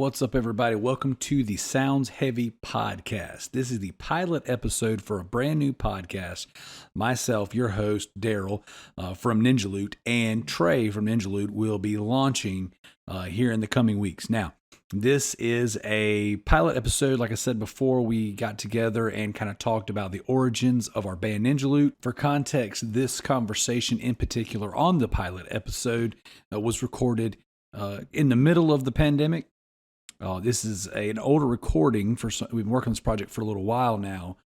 What's up, everybody? Welcome to the Sounds Heavy podcast. This is the pilot episode for a brand new podcast. Myself, your host, Darrell from Ninjaloot, and Trey from Ninjaloot will be launching here in the coming weeks. Now, this is a pilot episode. Like I said before, we got together and kind of talked about the origins of our band Ninjaloot. For context, this conversation in particular on the pilot episode was recorded in the middle of the pandemic. This is an older recording. We've been working on this project for a little while now,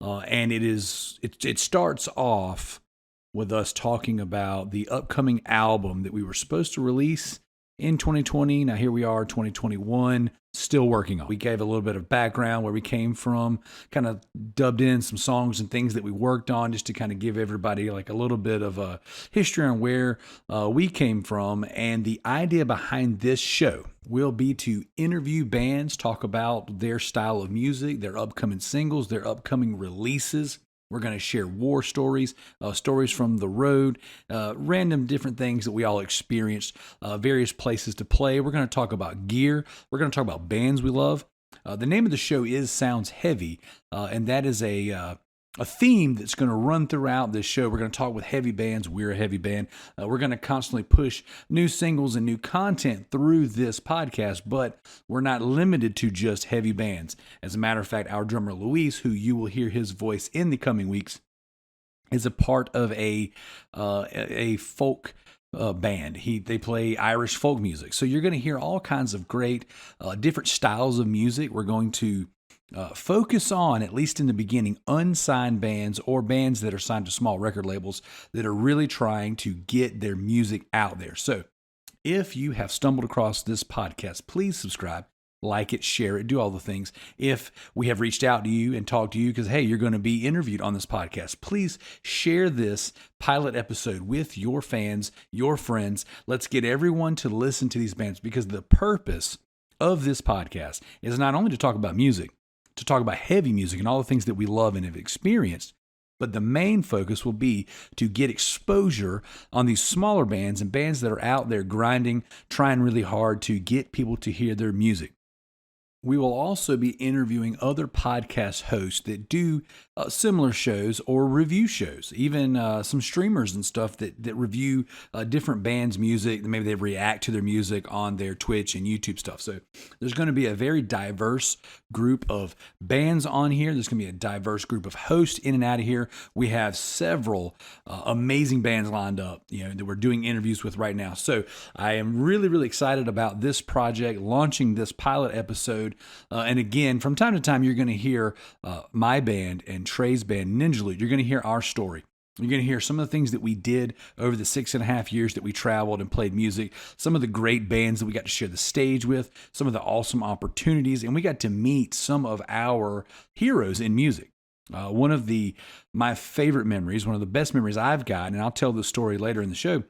and it starts off with us talking about the upcoming album that we were supposed to release in 2020. Now here we are, 2021, still working on. We gave a little bit of background where we came from, kind of dubbed in some songs and things that we worked on, just to kind of give everybody like a little bit of a history on where we came from. And the idea behind this show will be to interview bands, talk about their style of music, their upcoming singles, their upcoming releases. We're going to share war stories, stories from the road, random different things that we all experienced, various places to play. We're going to talk about gear. We're going to talk about bands we love. The name of the show is Sounds Heavy, and that is a theme that's going to run throughout this show. We're going to talk with heavy bands. We're a heavy band. We're going to constantly push new singles and new content through this podcast, but we're not limited to just heavy bands. As a matter of fact, our drummer Luis, who you will hear his voice in the coming weeks, is a part of a folk band. They play Irish folk music. So you're going to hear all kinds of great different styles of music. We're going to focus on, at least in the beginning, unsigned bands or bands that are signed to small record labels that are really trying to get their music out there. So if you have stumbled across this podcast, please subscribe, like it, share it, do all the things. If we have reached out to you and talked to you because, hey, you're going to be interviewed on this podcast, please share this pilot episode with your fans, your friends. Let's get everyone to listen to these bands, because the purpose of this podcast is not only to talk about music, to talk about heavy music and all the things that we love and have experienced, but the main focus will be to get exposure on these smaller bands and bands that are out there grinding, trying really hard to get people to hear their music. We will also be interviewing other podcast hosts that do similar shows or review shows, even some streamers and stuff that review different bands' music. Maybe they react to their music on their Twitch and YouTube stuff. So there's going to be a very diverse group of bands on here. There's going to be a diverse group of hosts in and out of here. We have several amazing bands lined up, that we're doing interviews with right now. So I am really, really excited about this project, launching this pilot episode. And again, from time to time, you're going to hear my band and Trey's band, Ninjaloot. You're going to hear our story. You're going to hear some of the things that we did over the 6.5 years that we traveled and played music, some of the great bands that we got to share the stage with, some of the awesome opportunities, and we got to meet some of our heroes in music. One of my favorite memories, one of the best memories I've got, and I'll tell the story later in the show,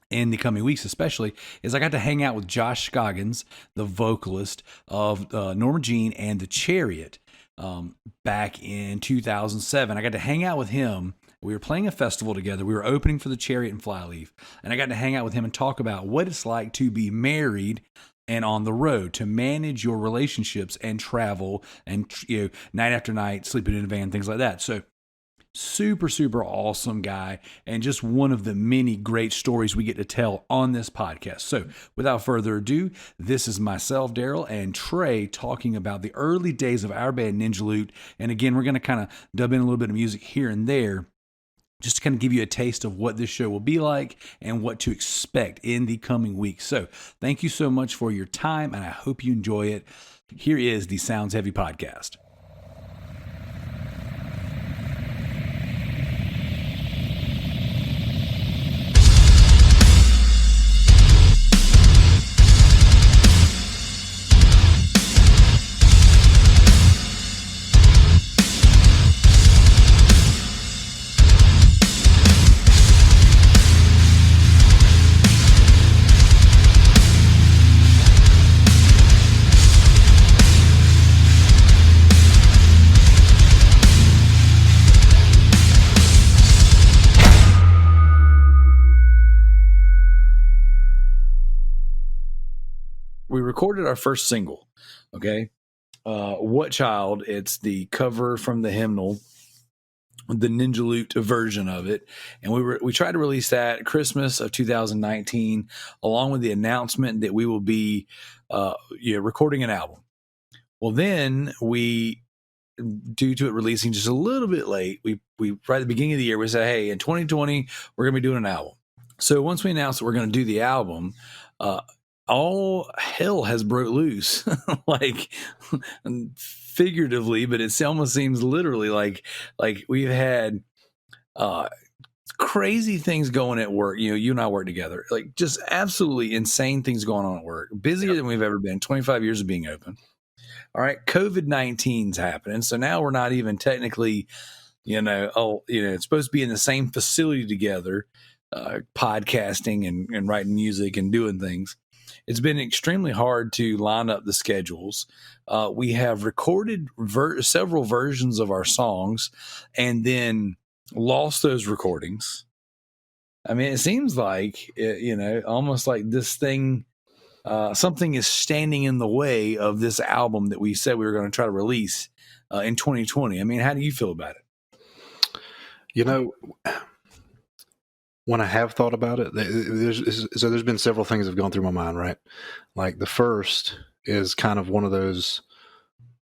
in the coming weeks especially, is I got to hang out with Josh Scoggins, the vocalist of Norma Jean and The Chariot, back in 2007. I got to hang out with him. We were playing a festival together. We were opening for The Chariot and Flyleaf, and I got to hang out with him and talk about what it's like to be married and on the road, to manage your relationships and travel and night after night, sleeping in a van, things like that. So super, super awesome guy, and just one of the many great stories we get to tell on this podcast. So without further ado, this is myself, Darrell, and Trey talking about the early days of our band Ninjaloot. And again, we're going to kind of dub in a little bit of music here and there, just to kind of give you a taste of what this show will be like and what to expect in the coming weeks. So thank you so much for your time, and I hope you enjoy it. Here is the Sounds Heavy podcast. recorded our first single. Okay. What Child? It's the cover from the hymnal, the Ninjaloot version of it, and we tried to release that Christmas of 2019, along with the announcement that we will be recording an album. Well, then we, due to it releasing just a little bit late, we right at the beginning of the year we said, hey, in 2020 we're gonna be doing an album. So once we announced that we're gonna do the album, all hell has broke loose, like figuratively, but it almost seems literally like we've had crazy things going at work. You and I work together, like just absolutely insane ththings going on at work, busier than we've ever been. 25 years of being open. All right, COVID-19's happening, so now we're not even technically, it's supposed to be in the same facility together, podcasting and writing music and doing things. It's been extremely hard to line up the schedules. We have recorded several versions of our songs and then lost those recordings. I mean, it seems like, almost like this thing, something is standing in the way of this album that we said we were going to try to release in 2020. I mean, how do you feel about it? When I have thought about it, there's been several things that have gone through my mind, right? Like the first is kind of one of those,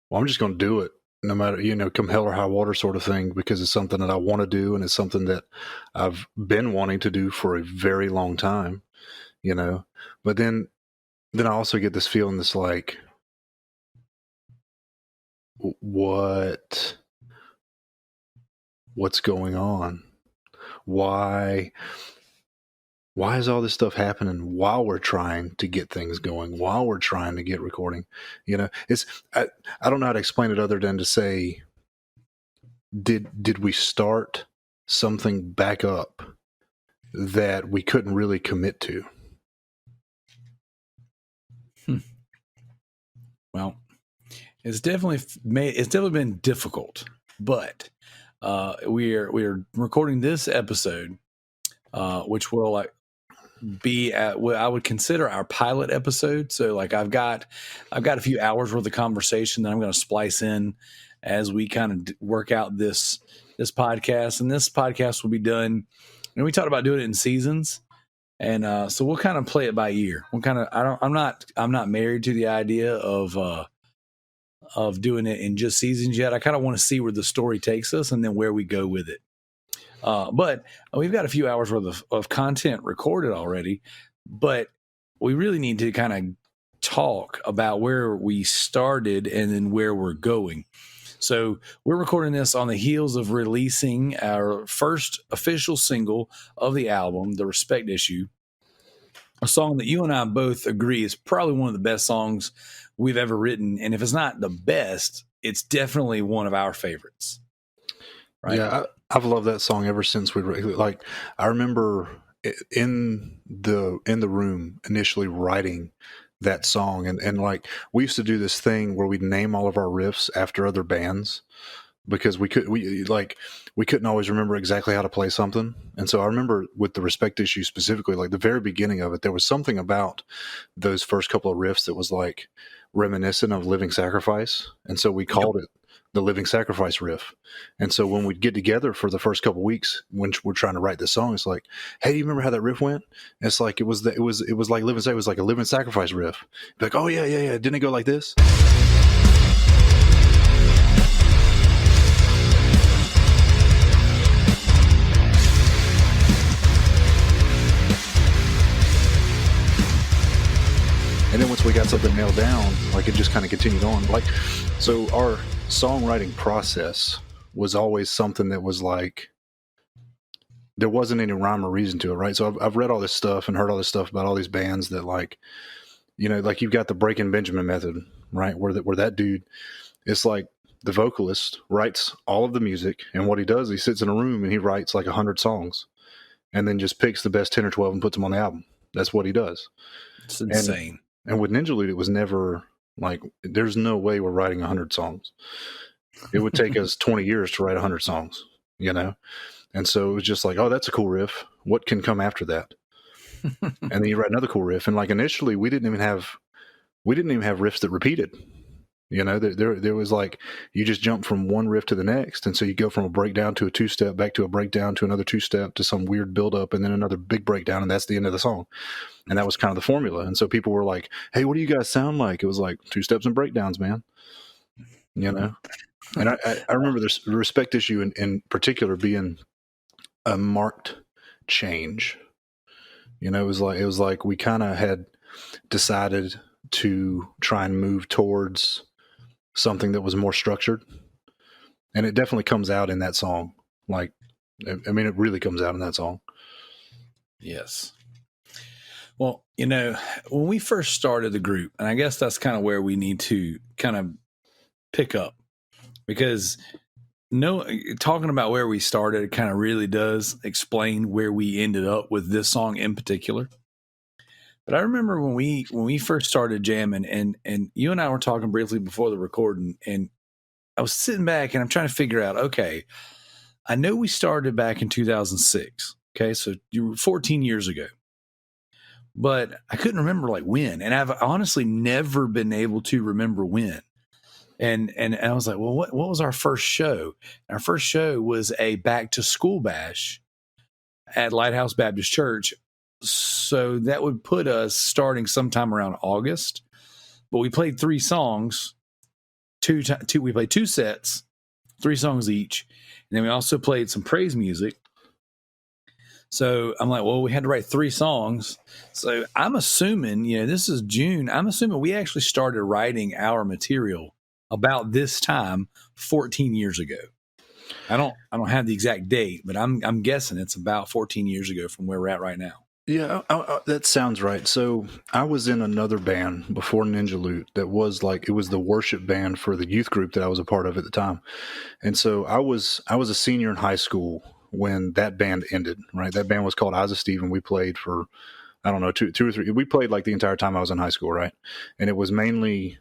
well, I'm just going to do it no matter, come hell or high water sort of thing, because it's something that I want to do. And it's something that I've been wanting to do for a very long time, but then I also get this feeling that's like, what's going on? Why is all this stuff happening while we're trying to get things going, while we're trying to get recording? I don't know how to explain it other than to say, did we start something back up that we couldn't really commit to? Well, it's definitely been difficult, but we're recording this episode, which will be at what I would consider our pilot episode. So I've got a few hours worth of conversation that I'm going to splice in as we kind of work out this podcast, and this podcast will be done. And we talked about doing it in seasons. And so we'll kind of play it by ear. I'm not married to the idea of doing it in just seasons yet. I kind of want to see where the story takes us and then where we go with it. But we've got a few hours worth of content recorded already, but we really need to kind of talk about where we started and then where we're going. So we're recording this on the heels of releasing our first official single of the album, The Respect Issue, a song that you and I both agree is probably one of the best songs we've ever written. And if it's not the best, it's definitely one of our favorites. Right? Yeah, I've loved that song ever since I remember in the room initially writing that song, and we used to do this thing where we'd name all of our riffs after other bands because we couldn't always remember exactly how to play something. And so I remember with the Respect Issue specifically, like the very beginning of it, there was something about those first couple of riffs that was like reminiscent of Living Sacrifice, and so we called it the Living Sacrifice riff. And so when we'd get together for the first couple of weeks when we're trying to write this song, it's like, hey, do you remember how that riff went? And it's like it was like it was like a Living Sacrifice riff. Like, oh yeah, didn't it go like this? And then once we got something nailed down, it just kind of continued on. So our songwriting process was always something that was there wasn't any rhyme or reason to it, right? So I've read all this stuff and heard all this stuff about all these bands that you've got the Breaking Benjamin method, right? Where that dude, it's like the vocalist writes all of the music, and what he does, he sits in a room and he writes 100 songs, and then just picks the best 10 or 12 and puts them on the album. That's what he does. It's insane. And with Ninjaloot, it was never there's no way we're writing 100 songs. It would take us 20 years to write 100 songs, And so it was just oh, that's a cool riff. What can come after that? And then you write another cool riff. And initially we didn't even have we didn't even have riffs that repeated. You know, there was like, you just jump from one riff to the next. And so you go from a breakdown to a two-step, back to a breakdown to another two-step to some weird build-up and then another big breakdown. And that's the end of the song. And that was kind of the formula. And so people were like, hey, what do you guys sound like? It was like two steps and breakdowns, man. You know? And I remember this respect issue in particular being a marked change. You know, it was like we kind of had decided to try and move towards something that was more structured, and it definitely comes out in that song. Like, I mean, it really comes out in that song. Yes. Well, you know, when we first started the group, and I guess that's kind of where we need to kind of pick up, because talking about where we started kind of really does explain where we ended up with this song in particular. But I remember when we first started jamming, and you and I were talking briefly before the recording, and I was sitting back and I'm trying to figure out, okay, I know we started back in 2006. Okay, so you were 14 years ago, but I couldn't remember like when, and I've honestly never been able to remember when. And I was like, well, what was our first show? Our first show was a back to school bash at Lighthouse Baptist Church. So that would put us starting sometime around August. But we played 3 songs. We played 2 sets, 3 songs each. And then we also played some praise music. So I'm like, well, we had to write 3 songs. So I'm assuming, you know, this is June. I'm assuming we actually started writing our material about this time 14 years ago. I don't have the exact date, but I'm guessing it's about 14 years ago from where we're at right now. Yeah, that sounds right. So I was in another band before Ninjaloot that was like, it was the worship band for the youth group that I was a part of at the time. And so I was a senior in high school when that band ended, right? That band was called Eyes of Stephen. We played for, I don't know, two or three. We played like the entire time I was in high school, right? And it was mainly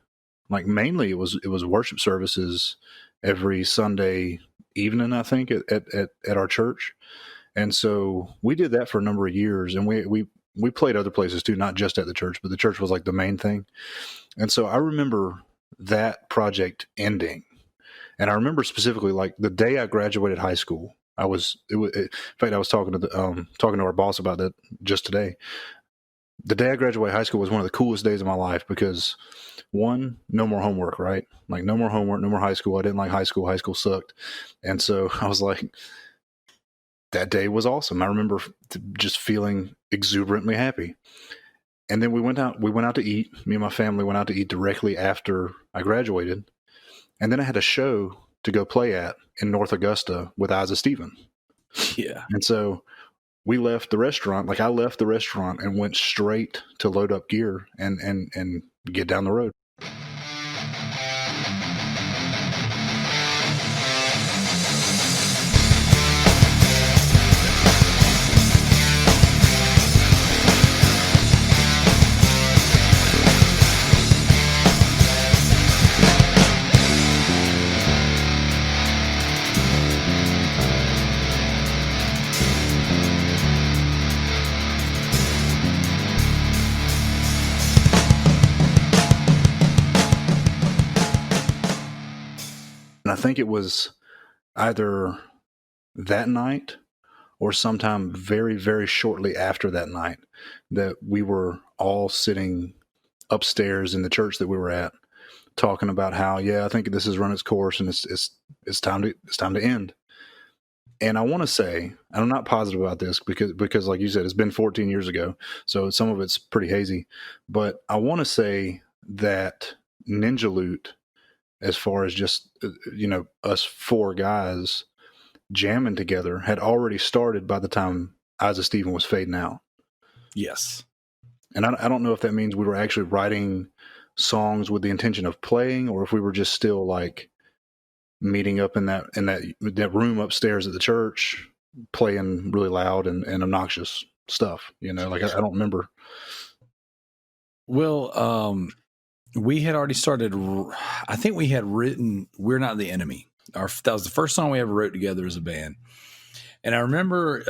it was worship services every Sunday evening, I think, at our church. And so we did that for a number of years, and we played other places too, not just at the church, but the church was like the main thing. And so I remember that project ending, and I remember specifically like the day I graduated high school. In fact, I was talking to our boss about that just today. The day I graduated high school was one of the coolest days of my life because, one, no more homework, right? Like no more homework, no more high school. I didn't like high school. High school sucked. And so I was like, that day was awesome. I remember just feeling exuberantly happy. And then we went out to eat. Me and my family went out to eat directly after I graduated. And then I had a show to go play at in North Augusta with Eyes of Stephen. Yeah. And so we left the restaurant. Like I left the restaurant and went straight to load up gear and get down the road. I think it was either that night or sometime very, very shortly after that night that we were all sitting upstairs in the church that we were at, talking about how, I think this has run its course and it's time to end. And I want to say, and I'm not positive about this because like you said, it's been 14 years ago, so some of it's pretty hazy. But I want to say that Ninjaloot, as far as just, us 4 guys jamming together, had already started by the time Eyes of Stephen was fading out. Yes. And I don't know if that means we were actually writing songs with the intention of playing, or if we were just still like meeting up in that room upstairs at the church, playing really loud and obnoxious stuff. Like I don't remember. Well, we had already started. I think we had written "We're Not the Enemy." That was the first song we ever wrote together as a band. And I remember,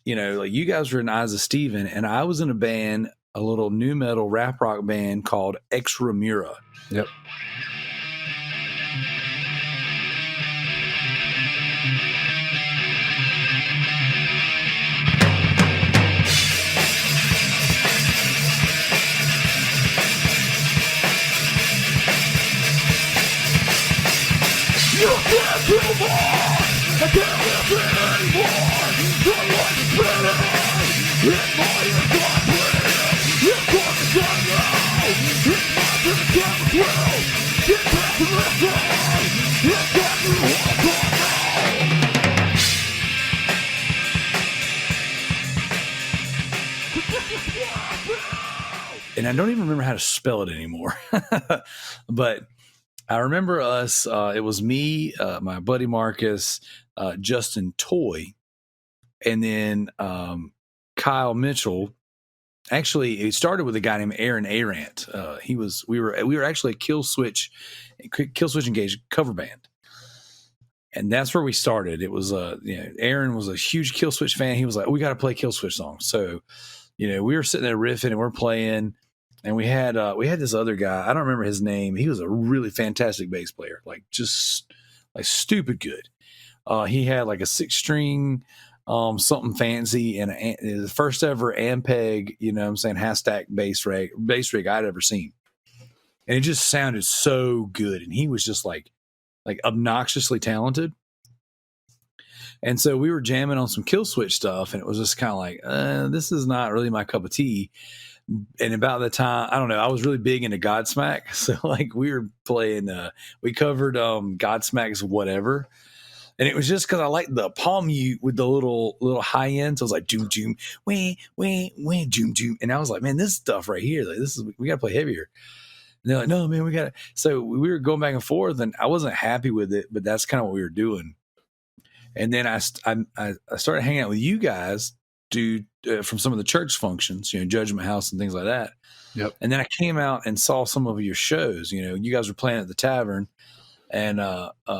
like you guys were in Eyes of Stephen, and I was in a band a little new metal rap rock band called Extramura. Yep. You can't do more. I can't live anymore. Your life is better. It's my incompleteness. It's what it's done now. It's my business through. Get back to listen. It's got me walk on now. And I don't even remember how to spell it anymore. But I remember us, it was me, my buddy Marcus, Justin Toy, and then Kyle Mitchell. Actually, it started with a guy named Aaron Arant. We were actually a Kill Switch Engage cover band. And that's where we started. It was Aaron was a huge Kill Switch fan. He was like, we got to play Kill Switch songs. So, we were sitting there riffing and we're playing. And we had this other guy. I don't remember his name. He was a really fantastic bass player, just stupid good. He had like a 6-string, something fancy, and the first ever Ampeg, Hashtag bass rig I'd ever seen. And it just sounded so good. And he was just like obnoxiously talented. And so we were jamming on some Kill Switch stuff, and it was just kind of like, this is not really my cup of tea. And about the time, I don't know, I was really big into Godsmack. So we were playing, we covered Godsmack's Whatever. And it was just because I liked the palm mute with the little high end. So I was like, doom, doom, wah, wah, wah, doom, doom. And I was like, man, this stuff right here, we got to play heavier. And they're like, no, man, we got to. So we were going back and forth, and I wasn't happy with it, but that's kind of what we were doing. And then I started hanging out with you guys from some of the church functions, Judgment House and things like that. Yep. And then I came out and saw some of your shows. You guys were playing at the tavern, and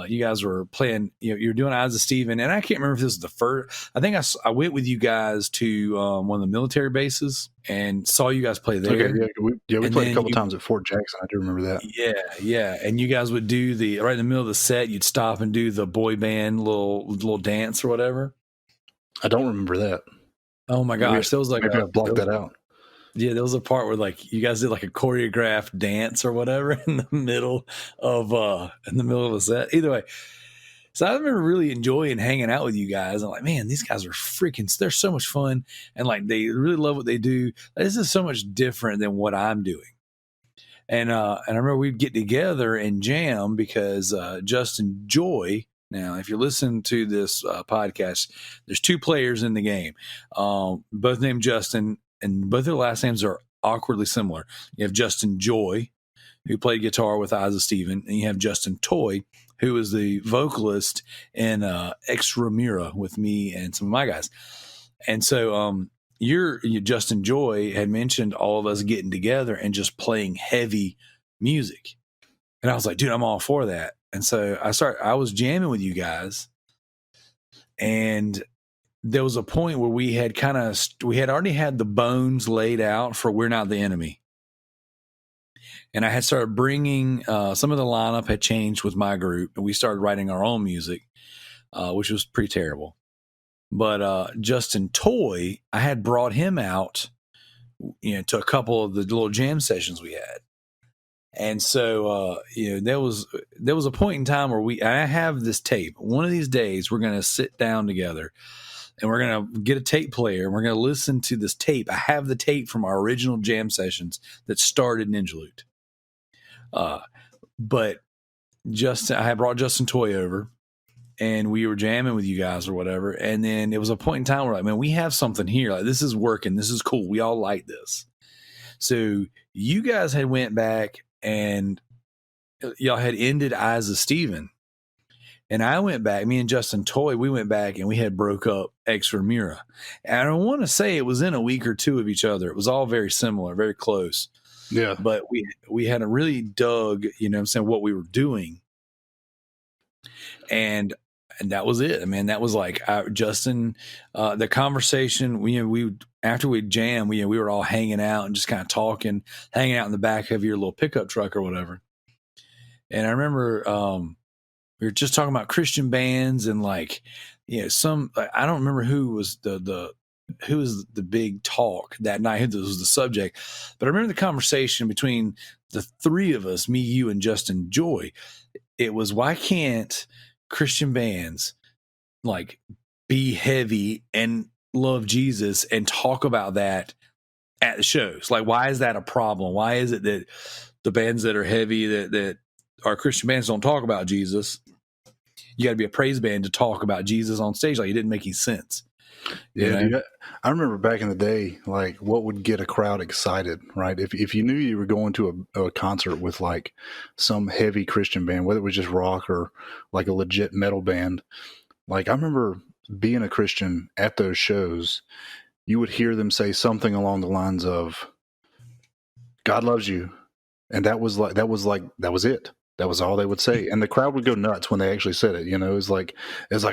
you guys were playing. You were doing Eyes of Stephen, and I can't remember if this was the first. I think I went with you guys to one of the military bases and saw you guys play there. Okay, we played a couple times at Fort Jackson. I do remember that. Yeah. And you guys would do right in the middle of the set. You'd stop and do the boy band little dance or whatever. I don't remember that. Oh my gosh, there was maybe I blocked that out. Yeah, there was a part where you guys did a choreographed dance or whatever in the middle of a set. Either way, so I remember really enjoying hanging out with you guys. I'm like, man, these guys are they're so much fun, and they really love what they do. This is so much different than what I'm doing. And I remember we'd get together and jam because Justin Joy. Now, if you're listening to this podcast, there's 2 players in the game, both named Justin, and both their last names are awkwardly similar. You have Justin Joy, who played guitar with Eyes of Stephen, and you have Justin Toy, who is the vocalist in Extramura with me and some of my guys. And so you Justin Joy had mentioned all of us getting together and just playing heavy music. And I was like, dude, I'm all for that. And so I was jamming with you guys, and there was a point where we had already had the bones laid out for We're Not the Enemy. And I had started bringing, some of the lineup had changed with my group, and we started writing our own music, which was pretty terrible. But Justin Toy, I had brought him out, to a couple of the little jam sessions we had. And so, there was a point in time where I have this tape. One of these days, we're going to sit down together, and we're going to get a tape player, and we're going to listen to this tape. I have the tape from our original jam sessions that started Ninjaloot. But I had brought Justin Toy over, and we were jamming with you guys or whatever. And then it was a point in time where man, we have something here. This is working. This is cool. We all like this. So you guys had went back and y'all had ended Eyes of Stephen. And I went back, me and Justin Toy, we went back and we had broke up Extramura. And I want to say it was in a week or 2 of each other. It was all very similar, very close. Yeah. But we had really dug, what we were doing. And and that was it. I mean, that was like Justin, the conversation, we after we jam, we were all hanging out and just kind of talking, hanging out in the back of your little pickup truck or whatever. And I remember we were just talking about Christian bands and like, I don't remember who was the big talk that night, who was the subject, but I remember the conversation between the three of us, me, you, and Justin Joy. It was, why can't Christian bands like be heavy and love Jesus and talk about that at the shows? Like, why is that a problem? Why is it that the bands that are heavy, that our Christian bands, don't talk about Jesus? You got to be a praise band to talk about Jesus on stage. Like, it didn't make any sense. Yeah, dude, I remember back in the day, like what would get a crowd excited, right? If you knew you were going to a concert with like some heavy Christian band, whether it was just rock or like a legit metal band, like I remember being a Christian at those shows, you would hear them say something along the lines of, "God loves you," and that was it. That was all they would say, and the crowd would go nuts when they actually said it. It's like,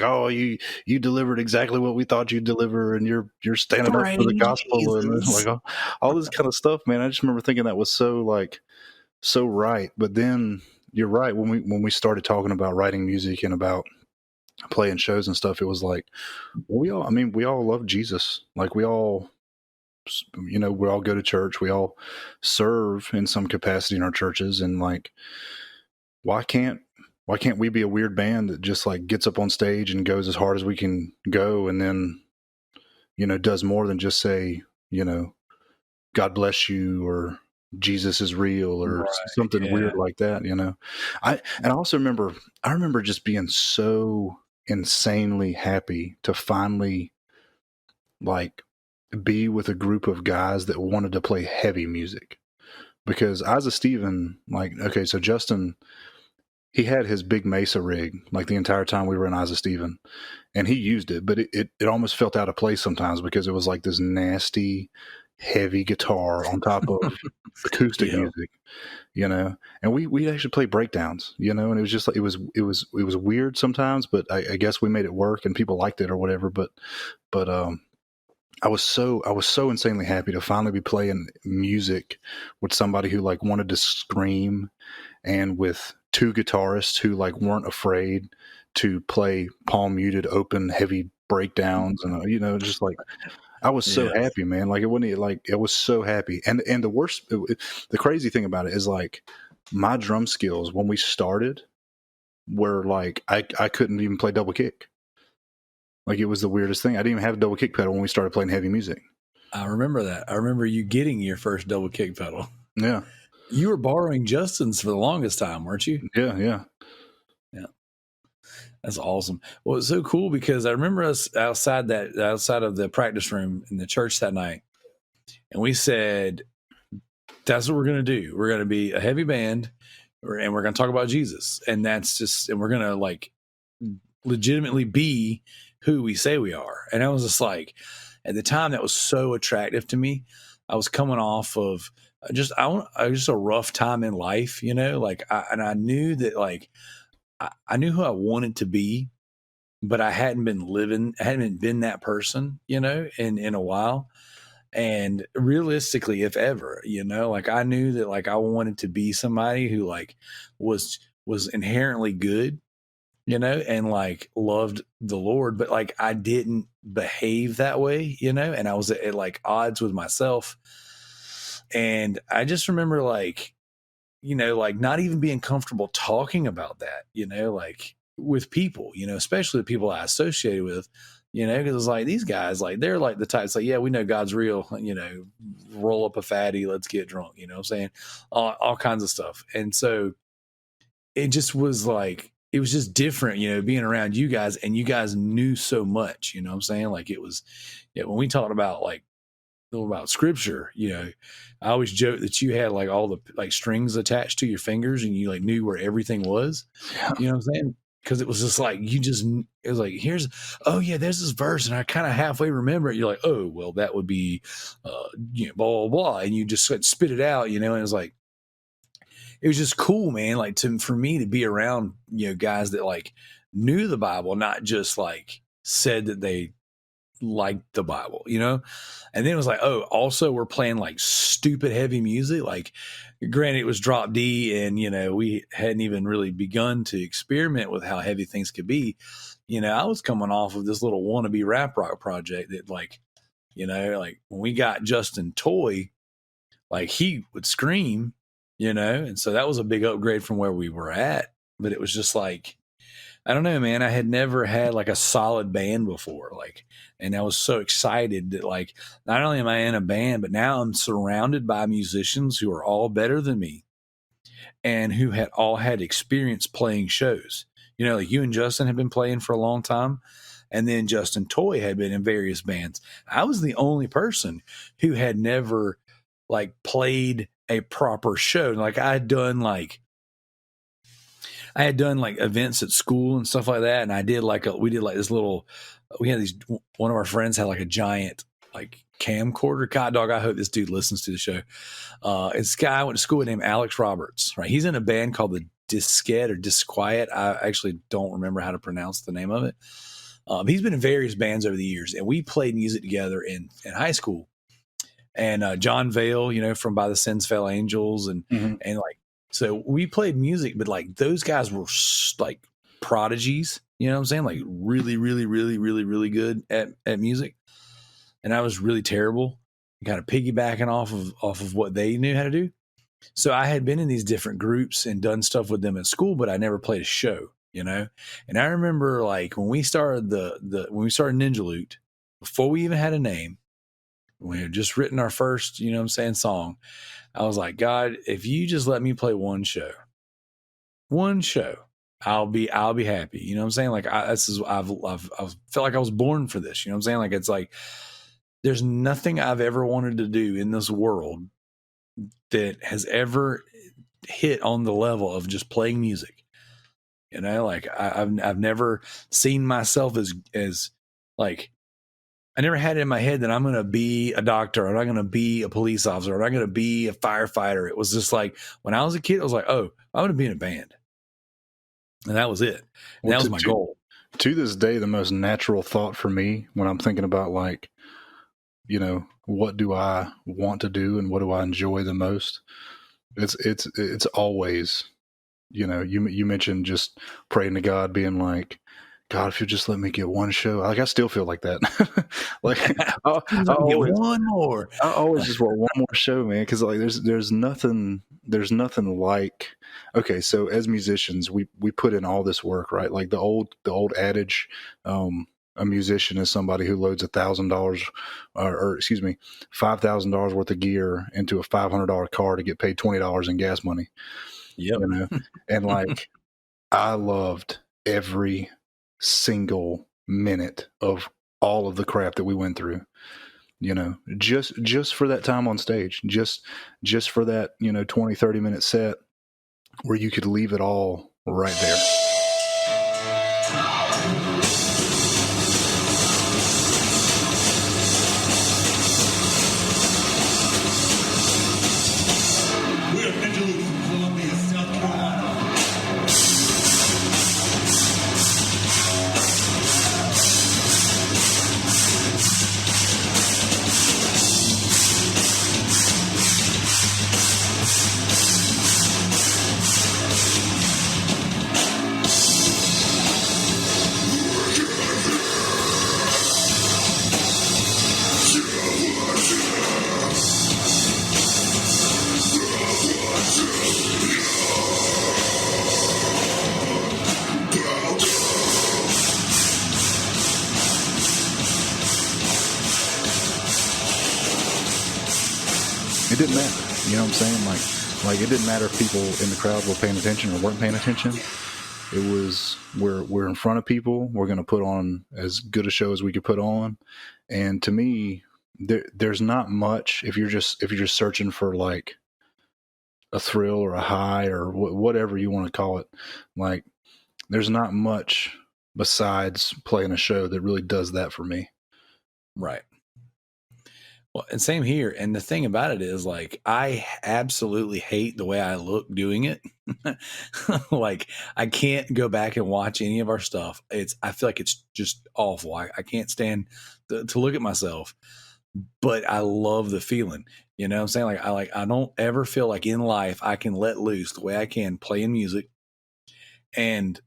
oh, you delivered exactly what we thought you'd deliver, and you're standing up for the gospel, and like all this kind of stuff, man. I just remember thinking that was so right. But then you're right, when we started talking about writing music and about playing shows and stuff, it was like, well, we all love Jesus. Like we all go to church, we all serve in some capacity in our churches, and like, why can't we be a weird band that just like gets up on stage and goes as hard as we can go, and then does more than just say God bless you or Jesus is real or something weird like that. I also remember just being so insanely happy to finally like be with a group of guys that wanted to play heavy music, because Isaac Steven, like, okay, so Justin, he had his big Mesa rig like the entire time we were in Isaac Steven, and he used it, but it almost felt out of place sometimes because it was like this nasty, heavy guitar on top of acoustic music, and we actually played breakdowns, and it was just like, it was weird sometimes, but I guess we made it work and people liked it or whatever. But I was so insanely happy to finally be playing music with somebody who like wanted to scream, and with two guitarists who like weren't afraid to play palm muted, open, heavy breakdowns, and just like, I was so happy, man. Like I was so happy. And the crazy thing about it is like my drum skills when we started were like, I couldn't even play double kick. Like, it was the weirdest thing. I didn't even have a double kick pedal when we started playing heavy music. I remember that. I remember you getting your first double kick pedal. Yeah. You were borrowing Justin's for the longest time, weren't you? Yeah. That's awesome. Well, it's so cool because I remember us outside of the practice room in the church that night, and we said, that's what we're going to do. We're going to be a heavy band, and we're going to talk about Jesus. And we're going to like legitimately be who we say we are. And I was just like, at the time, that was so attractive to me. I was coming off of just a rough time in life, like, I knew that, like, I knew who I wanted to be, but I hadn't been that person, in a while. And realistically, if ever, like, I knew that, like, I wanted to be somebody who like was inherently good, and like loved the Lord, but like I didn't behave that way, and I was at like odds with myself. And I just remember like, like not even being comfortable talking about that, like with people, especially the people I associated with, because it's like, these guys, like, they're like the types like, yeah, we know God's real, roll up a fatty, let's get drunk, what I'm saying, all kinds of stuff. And so it just was like, it was just different, being around you guys, and you guys knew so much, what I'm saying? Like, it was, when we talked about like, about scripture, I always joke that you had like all the like strings attached to your fingers, and you like knew where everything was. You know what I'm saying? Because it was just like, it was like, oh yeah, there's this verse, and I kind of halfway remember it. You're like, oh well, that would be blah blah blah, and you just spit it out, and it was like, it was just cool, man. Like, for me to be around, guys that like knew the Bible, not just like said that they liked the Bible, you know? And then it was like, oh, also we're playing like stupid heavy music. Like, granted, it was drop D, and, you know, we hadn't even really begun to experiment with how heavy things could be. You know, I was coming off of this little wannabe rap rock project that, like, you know, like when we got Justin Toy, like he would scream, you know? And so that was a big upgrade from where we were at. But it was just like, I don't know, man. I had never had like a solid band before. Like, and I was so excited that, like, not only am I in a band, but now I'm surrounded by musicians who are all better than me and who had all had experience playing shows. You know, like you and Justin have been playing for a long time. And then Justin Toy had been in various bands. I was the only person who had never like played a proper show. Like I had done like events at school and stuff like that. And I did like we did like this little, we had these, one of our friends had like a giant like camcorder. God dog, I hope this dude listens to the show. This guy I went to school with named Alex Roberts, right? He's in a band called the Disquette or Disquiet. I actually don't remember how to pronounce the name of it. He's been in various bands over the years, and we played music together in high school. And John Vale, you know, from By the Sins Fell Angels, and like, so we played music, but like those guys were like prodigies, you know what I'm saying? Like really, really, really, really, really good at music. And I was really terrible, kind of piggybacking off of what they knew how to do. So I had been in these different groups and done stuff with them at school, but I never played a show, you know? And I remember like when we started when we started Ninjaloot, before we even had a name, we had just written our first, you know what I'm saying, song. I was like, God, if you just let me play one show, I'll be happy. You know what I'm saying? Like I've felt like I was born for this. You know what I'm saying? Like, it's like, there's nothing I've ever wanted to do in this world that has ever hit on the level of just playing music. You know, like I've never seen myself as like, I never had it in my head that I'm going to be a doctor, or I'm going to be a police officer, or I'm going to be a firefighter. It was just like, when I was a kid, I was like, oh, I'm going to be in a band. And that was it. And that was my goal. To this day, the most natural thought for me when I'm thinking about, like, you know, what do I want to do and what do I enjoy the most? It's always, you know, you mentioned just praying to God, being like, God, if you just let me get one show. Like, I still feel like that. Like, I always just want one more show, man. Cause like there's nothing like, okay. So as musicians, we put in all this work, right? Like the old adage, a musician is somebody who loads $1,000 or excuse me, $5,000 worth of gear into a $500 car to get paid $20 in gas money. Yep. You know? And like, I loved every single minute of all of the crap that we went through, you know, just for that time on stage, just for that, you know, 20-30 minute set where you could leave it all right there. We are Ninjaloot from Columbia, South Carolina. It didn't matter. You know what I'm saying? Like it didn't matter if people in the crowd were paying attention or weren't paying attention. It was, we're in front of people. We're going to put on as good a show as we could put on. And to me, there's not much if you're just searching for like a thrill or a high or whatever you want to call it. Like, there's not much besides playing a show that really does that for me. Right. Well, and same here. And the thing about it is, like, I absolutely hate the way I look doing it. Like, I can't go back and watch any of our stuff. I feel like it's just awful. I can't stand to look at myself, but I love the feeling. You know what I'm saying? I don't ever feel like in life I can let loose the way I can playing music. And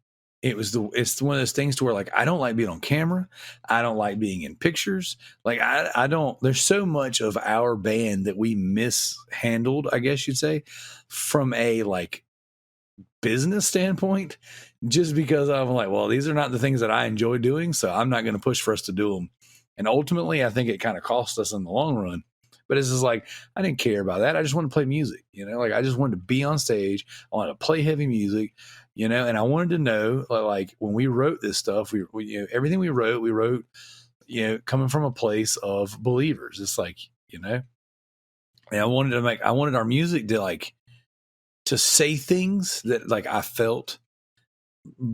it's one of those things to where, like, I don't like being on camera. I don't like being in pictures. Like, I don't, there's so much of our band that we mishandled, I guess you'd say, from a like business standpoint, just because I'm like, well, these are not the things that I enjoy doing. So I'm not going to push for us to do them. And ultimately, I think it kind of cost us in the long run. But it's just like, I didn't care about that. I just wanted to play music, you know, like I just wanted to be on stage. I wanted to play heavy music, you know, and I wanted to know, like, when we wrote this stuff, we you know, everything we wrote, you know, coming from a place of believers. It's like, you know, and I wanted our music to say things that, like, I felt,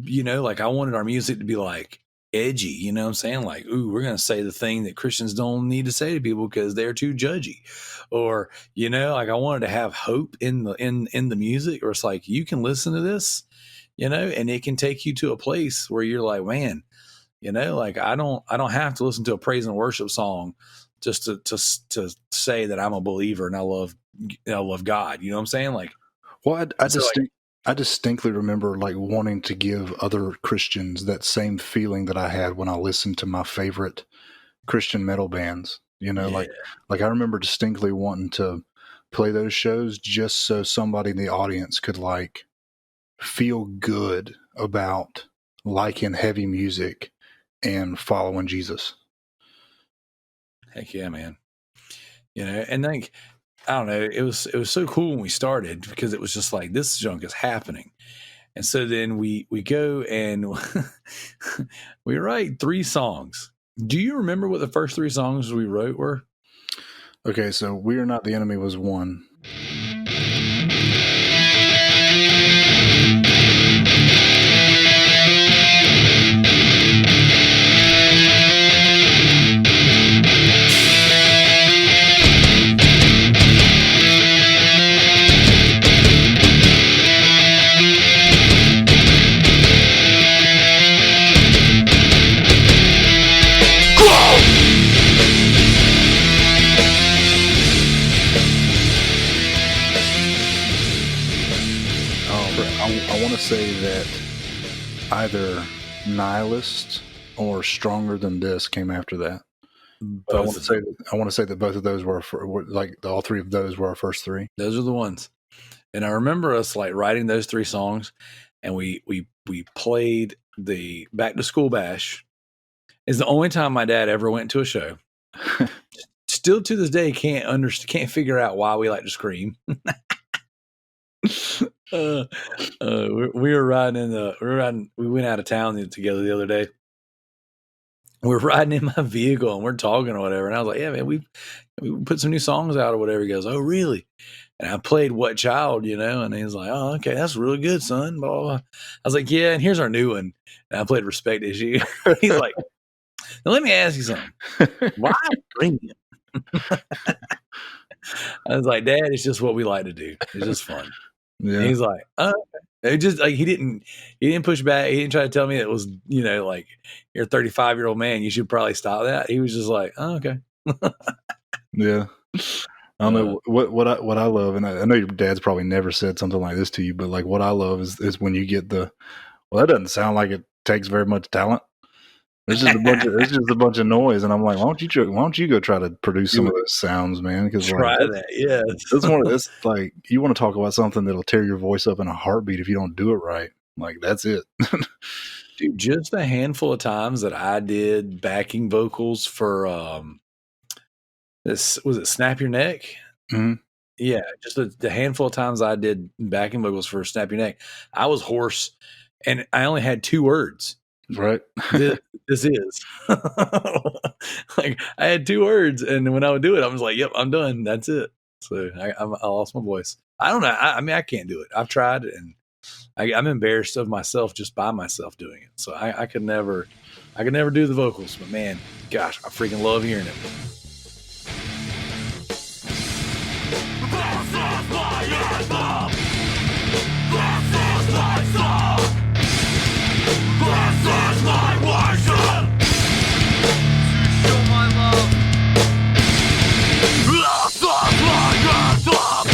you know, like I wanted our music to be like edgy, you know what I'm saying? Like, ooh, we're going to say the thing that Christians don't need to say to people because they're too judgy. Or, you know, like I wanted to have hope in the music, or it's like, you can listen to this, you know, and it can take you to a place where you're like, man, you know, like I don't have to listen to a praise and worship song just to say that I'm a believer and I love God. You know what I'm saying? Like, Well, so like, I distinctly remember like wanting to give other Christians that same feeling that I had when I listened to my favorite Christian metal bands. You know, yeah. like I remember distinctly wanting to play those shows just so somebody in the audience could like feel good about liking heavy music and following Jesus. Heck yeah, man. You know, and like, I don't know, it was so cool when we started because it was just like, this junk is happening. And so then we go and we write 3 songs. Do you remember what the first 3 songs we wrote were? Okay, so We Are Not the Enemy was one. I want to say that either Nihilist or Stronger Than This came after that. But I want to say that both of those were like all 3 of those were our first 3. Those are the ones. And I remember us like writing those 3 songs, and we played the Back to School Bash. Is the only time my dad ever went to a show. Still to this day can't figure out why we like to scream. We were riding we went out of town together the other day. We're riding in my vehicle and we're talking or whatever, and I was like, yeah, man, we put some new songs out or whatever. He goes, oh, really? And I played What Child, you know, and he was like, oh, okay, that's really good, son, blah, blah, blah. I was like, yeah, and here's our new one. And I played Respect Issue. He's like, now let me ask you something. Why bring it? I was like, Dad, it's just what we like to do. It's just fun. Yeah. And he's like, oh, it just like he didn't push back. He didn't try to tell me it was, you know, like, you're a 35-year-old man, you should probably stop that. He was just like, oh, okay. Yeah. I don't know what I love, and I know your dad's probably never said something like this to you, but like what I love is when you get well, that doesn't sound like it takes very much talent. It's just a bunch of noise, and I'm like, why don't you go try to produce some of those sounds, man? Because try that, yeah. That's like, you want to talk about something that'll tear your voice up in a heartbeat if you don't do it right. Like, that's it. Dude, just a handful of times that I did backing vocals for this, was it Snap Your Neck? Mm-hmm. Yeah, just the handful of times I did backing vocals for Snap Your Neck, I was hoarse, and I only had 2 words. Right. This is like, I had 2 words, and when I would do it, I was like, yep, I'm done. That's it. So I lost my voice. I don't know. I mean, I can't do it. I've tried it, and I'm embarrassed of myself just by myself doing it. So I could never do the vocals, but man, gosh, I freaking love hearing it. This is my anthem. This is my song. This is my worship. To show my love. This is my anthem.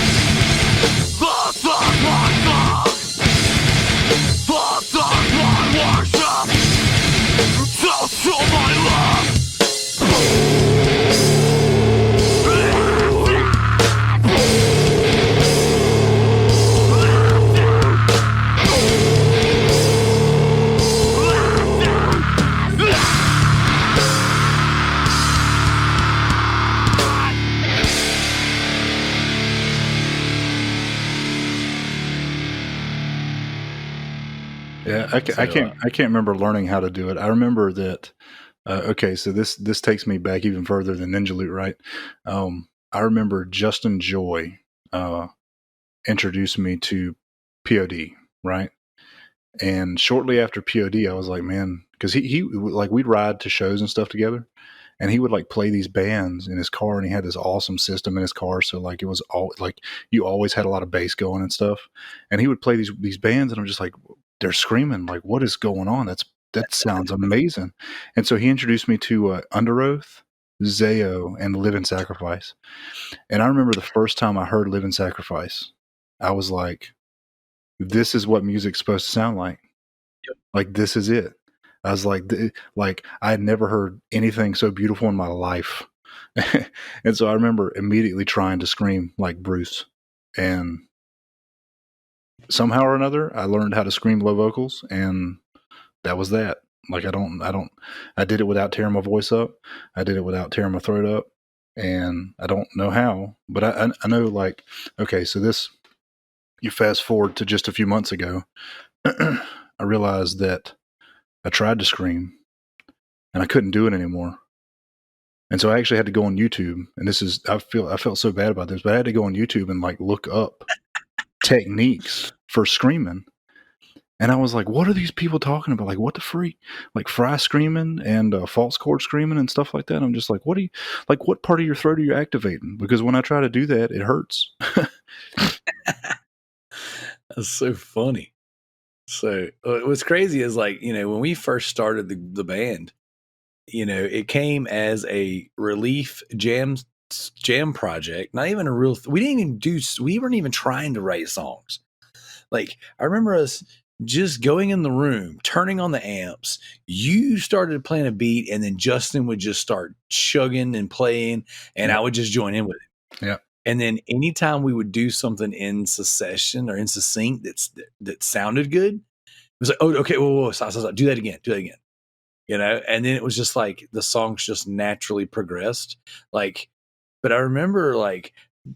This is my song. This is my worship. To show my love. Yeah, I can't remember learning how to do it. I remember that. Okay, so this takes me back even further than Ninjaloot, right? I remember Justin Joy introduced me to POD, right? And shortly after POD, I was like, man, because he like we'd ride to shows and stuff together, and he would like play these bands in his car, and he had this awesome system in his car, so like it was all like you always had a lot of bass going and stuff, and he would play these bands, and I'm just like, they're screaming, like what is going on? That sounds amazing. And so he introduced me to Under Oath, Zayo, and Living Sacrifice. And I remember the first time I heard Living Sacrifice, I was like, this is what music's supposed to sound like. Yep. Like this is it. I was like I had never heard anything so beautiful in my life. And so I remember immediately trying to scream like Bruce. And somehow or another, I learned how to scream low vocals, and that was that. Like I did it without tearing my voice up. I did it without tearing my throat up, and I don't know how, but I know, like, okay, so this, you fast forward to just a few months ago, I realized that I tried to scream and I couldn't do it anymore. And so I actually had to go on YouTube, and I felt so bad about this, but I had to go on YouTube and like look up techniques for screaming. And I was like, what are these people talking about? Like, what the freak? Like fry screaming and false chord screaming and stuff like that. I'm just like, what part of your throat are you activating? Because when I try to do that, it hurts. That's so funny. So what's crazy is, like, when we first started the band, it came as a relief jam project. Not even a real, we weren't even trying to write songs. Like, I remember us just going in the room, turning on the amps. You started playing a beat, and then Justin would just start chugging and playing, and I would just join in with it. Yeah. And then anytime we would do something in succession or in sync that sounded good, it was like, oh, okay, whoa, stop, do that again. And then it was just like the songs just naturally progressed. Like, but I remember, like,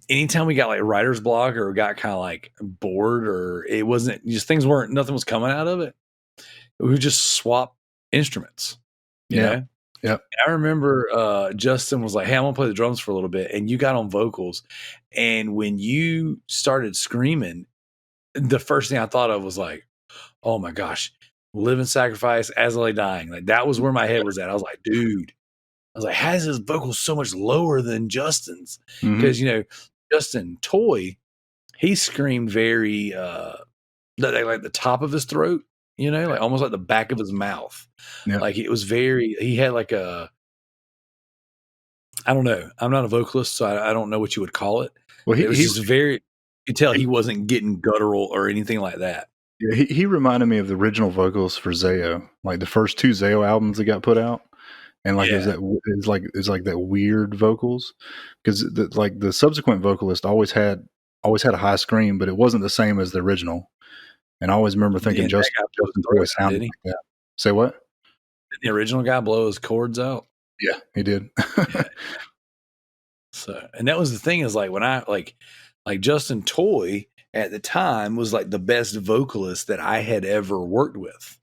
anytime we got like writer's block or got kind of like bored, or it wasn't just nothing was coming out of it, we would just swap instruments. You know? Yep. I remember Justin was like, hey, I'm gonna play the drums for a little bit, and you got on vocals. And when you started screaming, the first thing I thought of was like, oh my gosh, Living Sacrifice, As I Lay Dying. Like, that was where my head was at. I was like, dude, how is his vocals so much lower than Justin's? Because, Justin Toy, he screamed very, like the top of his throat, like almost like the back of his mouth. Yeah. Like, it was he had like I don't know. I'm not a vocalist, so I don't know what you would call it. Well, it was just you could tell he wasn't getting guttural or anything like that. Yeah, he reminded me of the original vocals for Zayo, like the first two Zayo albums that got put out, and like it's like that weird vocals, because the subsequent vocalist always had a high scream, but it wasn't the same as the original. And I alwa's remember thinking Justin's voice sounded like that. Say what? Did the original guy blow his cords out? Yeah, he did. Yeah. So, and that was the thing, is like when I like Justin Toy at the time was like the best vocalist that I had ever worked with,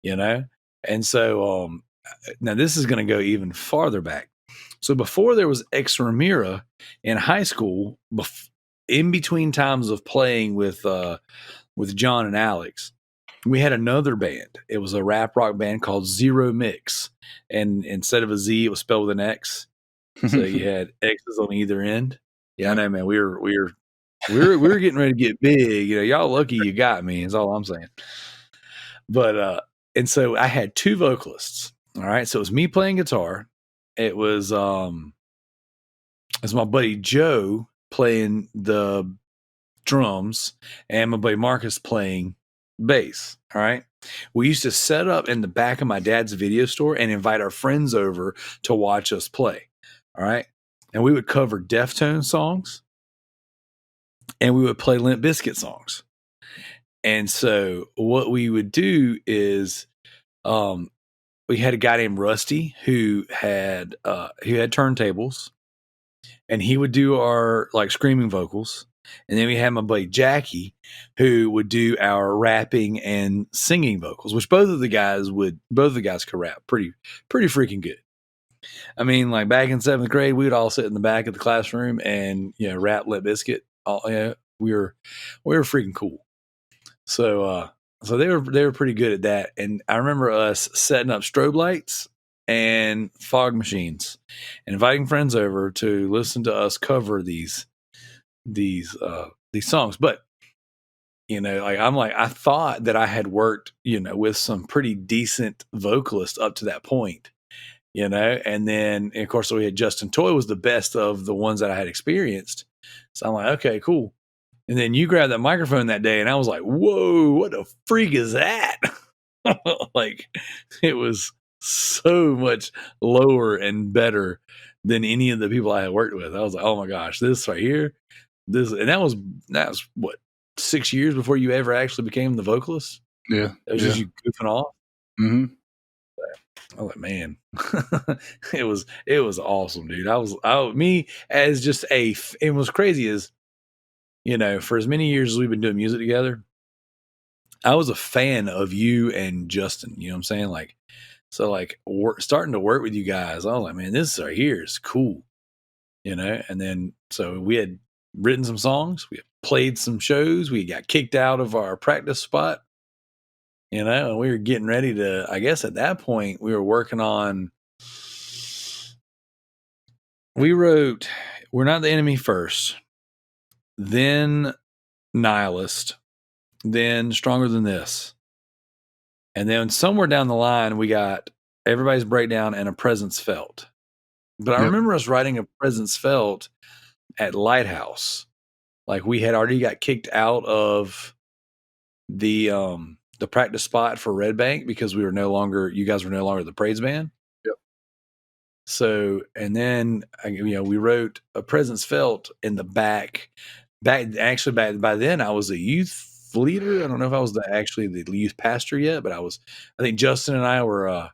And so, now this is going to go even farther back. So before there was Ex Ramira in high school, in between times of playing with John and Alex, we had another band. It was a rap rock band called Zero Mix, and instead of a Z, it was spelled with an X. So you had X's on either end. Yeah, I know, man. We were getting ready to get big. You know, y'all lucky you got me. Is all I'm saying. But and so I had two vocalists. All right, so it was me playing guitar. It was my buddy Joe playing the drums, and my buddy Marcus playing bass. All right. We used to set up in the back of my dad's video store and invite our friends over to watch us play. All right. And we would cover Deftones songs and we would play Limp Bizkit songs. And so what we would do is we had a guy named Rusty who had turntables, and he would do our like screaming vocals. And then we had my buddy Jackie, who would do our rapping and singing vocals, which both of the guys could rap pretty freaking good. I mean, like back in 7th grade, we would all sit in the back of the classroom and, you know, rap Limp Bizkit. We were freaking cool. So they were pretty good at that. And I remember us setting up strobe lights and fog machines and inviting friends over to listen to us cover these songs. But, you know, I thought that I had worked, you know, with some pretty decent vocalists up to that point, you know, and then of course we had Justin Toy was the best of the ones that I had experienced. So I'm like, okay, cool. And then you grabbed that microphone that day and I was like, whoa, what the freak is that? Like, it was so much lower and better than any of the people I had worked with. I was like, oh my gosh, this right here. And that was what, 6 years before you ever actually became the vocalist? Yeah. It was just you goofing off. Mm-hmm. I was like, man, it was awesome, dude. It was crazy as, you know, for as many years as we've been doing music together, I was a fan of you and Justin, you know what I'm saying? Like, so like starting to work with you guys, I was like, man, this right here is cool, you know? And then, so we had written some songs, we had played some shows, we got kicked out of our practice spot, you know, and we were getting ready to, I guess at that point we were working on, we wrote We're Not the Enemy first, then Nihilist, then Stronger Than This. And then somewhere down the line, we got Everybody's Breakdown and A Presence Felt. But I remember us writing A Presence Felt at Lighthouse. Like we had already got kicked out of the practice spot for Red Bank because you guys were no longer the praise band. Yep. So, and then, you know, we wrote A Presence Felt in the back by then I was a youth leader. I don't know if I was the youth pastor yet, but I think Justin and I were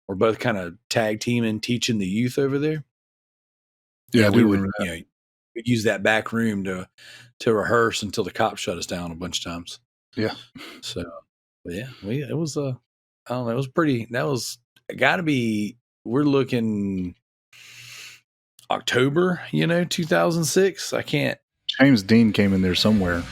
both kind of tag teaming, teaching the youth over there. Yeah, we would, you know, we'd use that back room to rehearse until the cops shut us down a bunch of times. Yeah. So, but yeah, it was I don't know, it was pretty. That was gotta be. We're looking October, you know, 2006. I can't. James Dean came in there somewhere.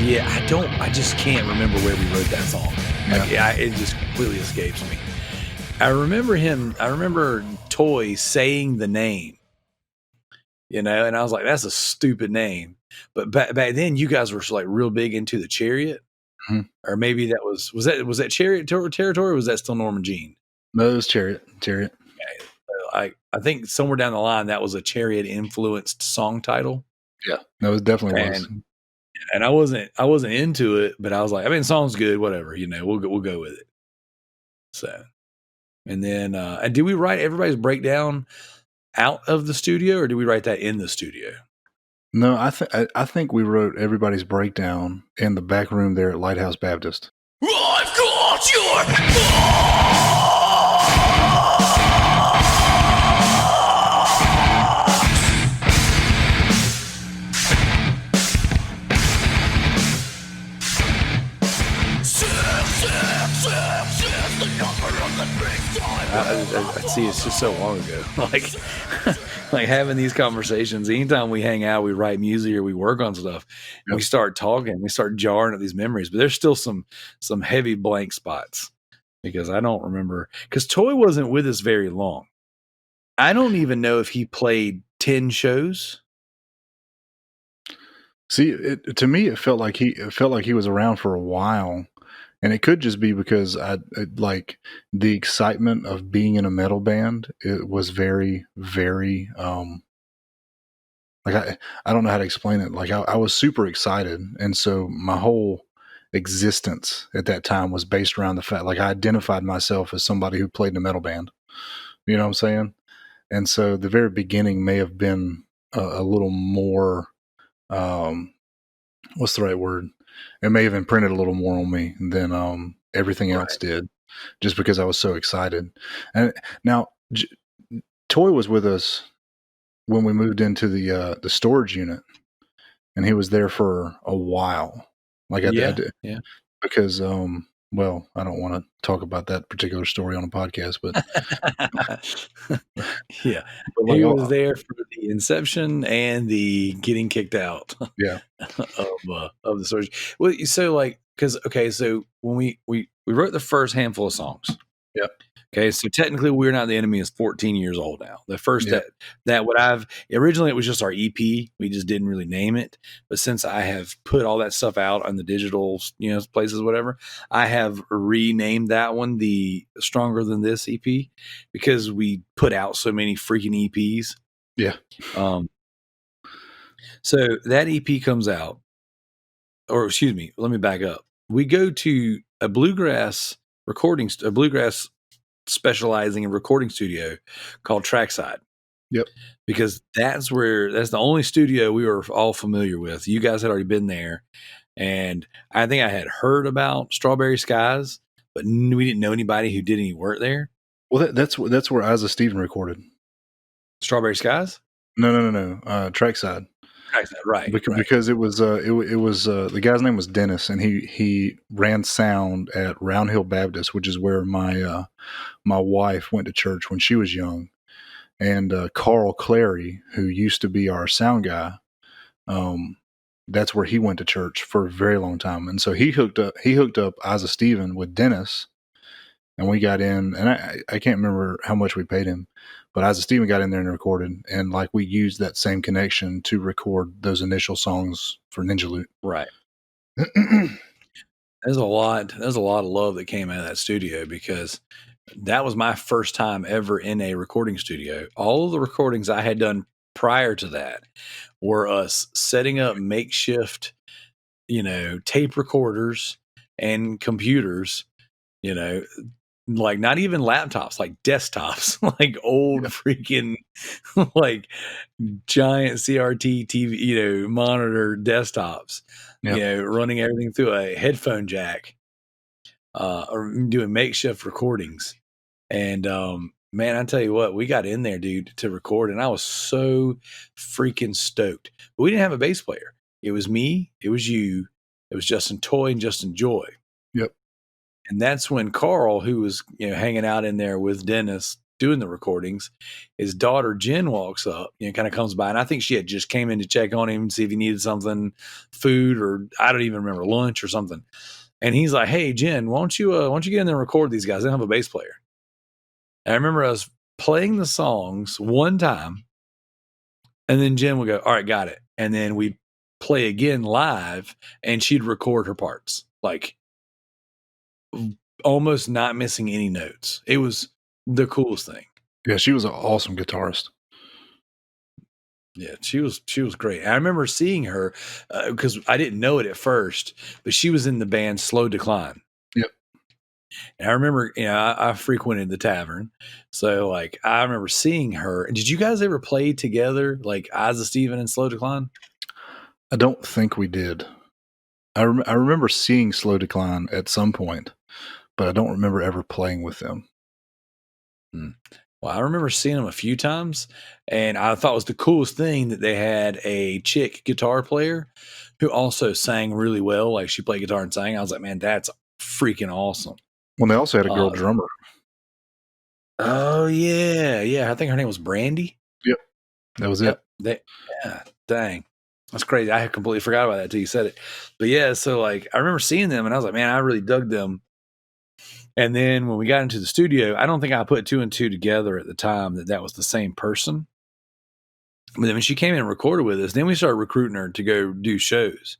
Yeah, I just can't remember where we wrote that song. Like, it just completely escapes me. I remember Toy saying the name, you know, and I was like, that's a stupid name. But back then you guys were like real big into the Chariot. Mm-hmm. Or maybe that was that Chariot territory, or was that still Norman Jean? No, it was Chariot. Okay. So I think somewhere down the line that was a Chariot influenced song title. Yeah, no, it definitely was. And I wasn't into it, but I was like, I mean, the song's good, whatever, you know, we'll go with it. So, and then, and did we write Everybody's Breakdown out of the studio, or did we write that in the studio? No, I think we wrote Everybody's Breakdown in the back room there at Lighthouse Baptist. I've got your I see it's just so long ago. Like, like having these conversations. Anytime we hang out, we write music or we work on stuff. Yep. We start talking. We start jarring at these memories. But there's still some heavy blank spots because I don't remember. Because Toy wasn't with us very long. I don't even know if he played 10 shows. See, to me, it felt like he was around for a while, and it could just be because like the excitement of being in a metal band. It was very, very like I don't know how to explain it. Like I was super excited, and so my whole existence at that time was based around the fact, like, I identified myself as somebody who played in a metal band. You know what I'm saying? And so the very beginning may have been a little more. What's the right word? It may have imprinted a little more on me than everything else did, just because I was so excited. And now, Toy was with us when we moved into the storage unit, and he was there for a while. Like I did, because well, I don't want to talk about that particular story on a podcast, but yeah, but like, he was there for the inception and the getting kicked out. Yeah. of the storage. Well, so like, because so when we wrote the first handful of songs. Yep. Okay, so technically, We're Not the Enemy is 14 years old now. The first Yep. that what I've originally, it was just our EP. We just didn't really name it. But since I have put all that stuff out on the digital, places, whatever, I have renamed that one the Stronger Than This EP because we put out so many freaking EPs. Yeah. So that EP comes out, or excuse me, let me back up. We go to a bluegrass specializing in recording studio called Trackside. Yep. Because that's the only studio we were all familiar with. You guys had already been there, and I think I had heard about Strawberry Skies, but we didn't know anybody who did any work there. Well, that's where Isaac Steven recorded. Strawberry Skies? No. Trackside. Right. Because it was the guy's name was Dennis, and he ran sound at Round Hill Baptist, which is where my wife went to church when she was young. And Carl Clary, who used to be our sound guy, that's where he went to church for a very long time. And so he hooked up Isaac Steven with Dennis, and we got in, and I can't remember how much we paid him, but Isaac Steven got in there and recorded, and like we used that same connection to record those initial songs for Ninjaloot. Right. There's a lot of love that came out of that studio because that was my first time ever in a recording studio. All of the recordings I had done prior to that were us setting up makeshift, tape recorders and computers, like not even laptops, like desktops, like old freaking, like giant CRT TV, monitor desktops, running everything through a headphone jack, or doing makeshift recordings. And, man, I tell you what, we got in there, dude, to record, and I was so freaking stoked. But we didn't have a bass player. It was me, it was you, it was Justin Toy and Justin Joy. Yep. And that's when Carl, who was hanging out in there with Dennis doing the recordings, his daughter Jen walks up, kind of comes by, and I think she had just came in to check on him, see if he needed something, food, or I don't even remember, lunch or something. And he's like, "Hey, Jen, why don't you get in there and record these guys? They don't have a bass player." And I remember us playing the songs one time, and then Jen would go, "All right, got it." And then we'd play again live, and she'd record her parts, like almost not missing any notes. It was the coolest thing. Yeah, she was an awesome guitarist. Yeah, she was great. I remember seeing her because I didn't know it at first, but she was in the band Slow Decline. Yep. And I remember, I frequented the tavern, so like I remember seeing her. Did you guys ever play together, like Isaac Steven and Slow Decline? I don't think we did. I remember seeing Slow Decline at some point, but I don't remember ever playing with them. Well, I remember seeing them a few times, and I thought it was the coolest thing that they had a chick guitar player who also sang really well. Like she played guitar and sang. I was like, man, that's freaking awesome. Well, they also had a girl drummer. Oh yeah. I think her name was Brandy. Yep, that was it. Yeah, dang, that's crazy. I had completely forgot about that till you said it. But yeah, so like I remember seeing them, and I was like, man, I really dug them. And then when we got into the studio, I don't think I put 2 and 2 together at the time that was the same person. But then when she came in and recorded with us, then we started recruiting her to go do shows.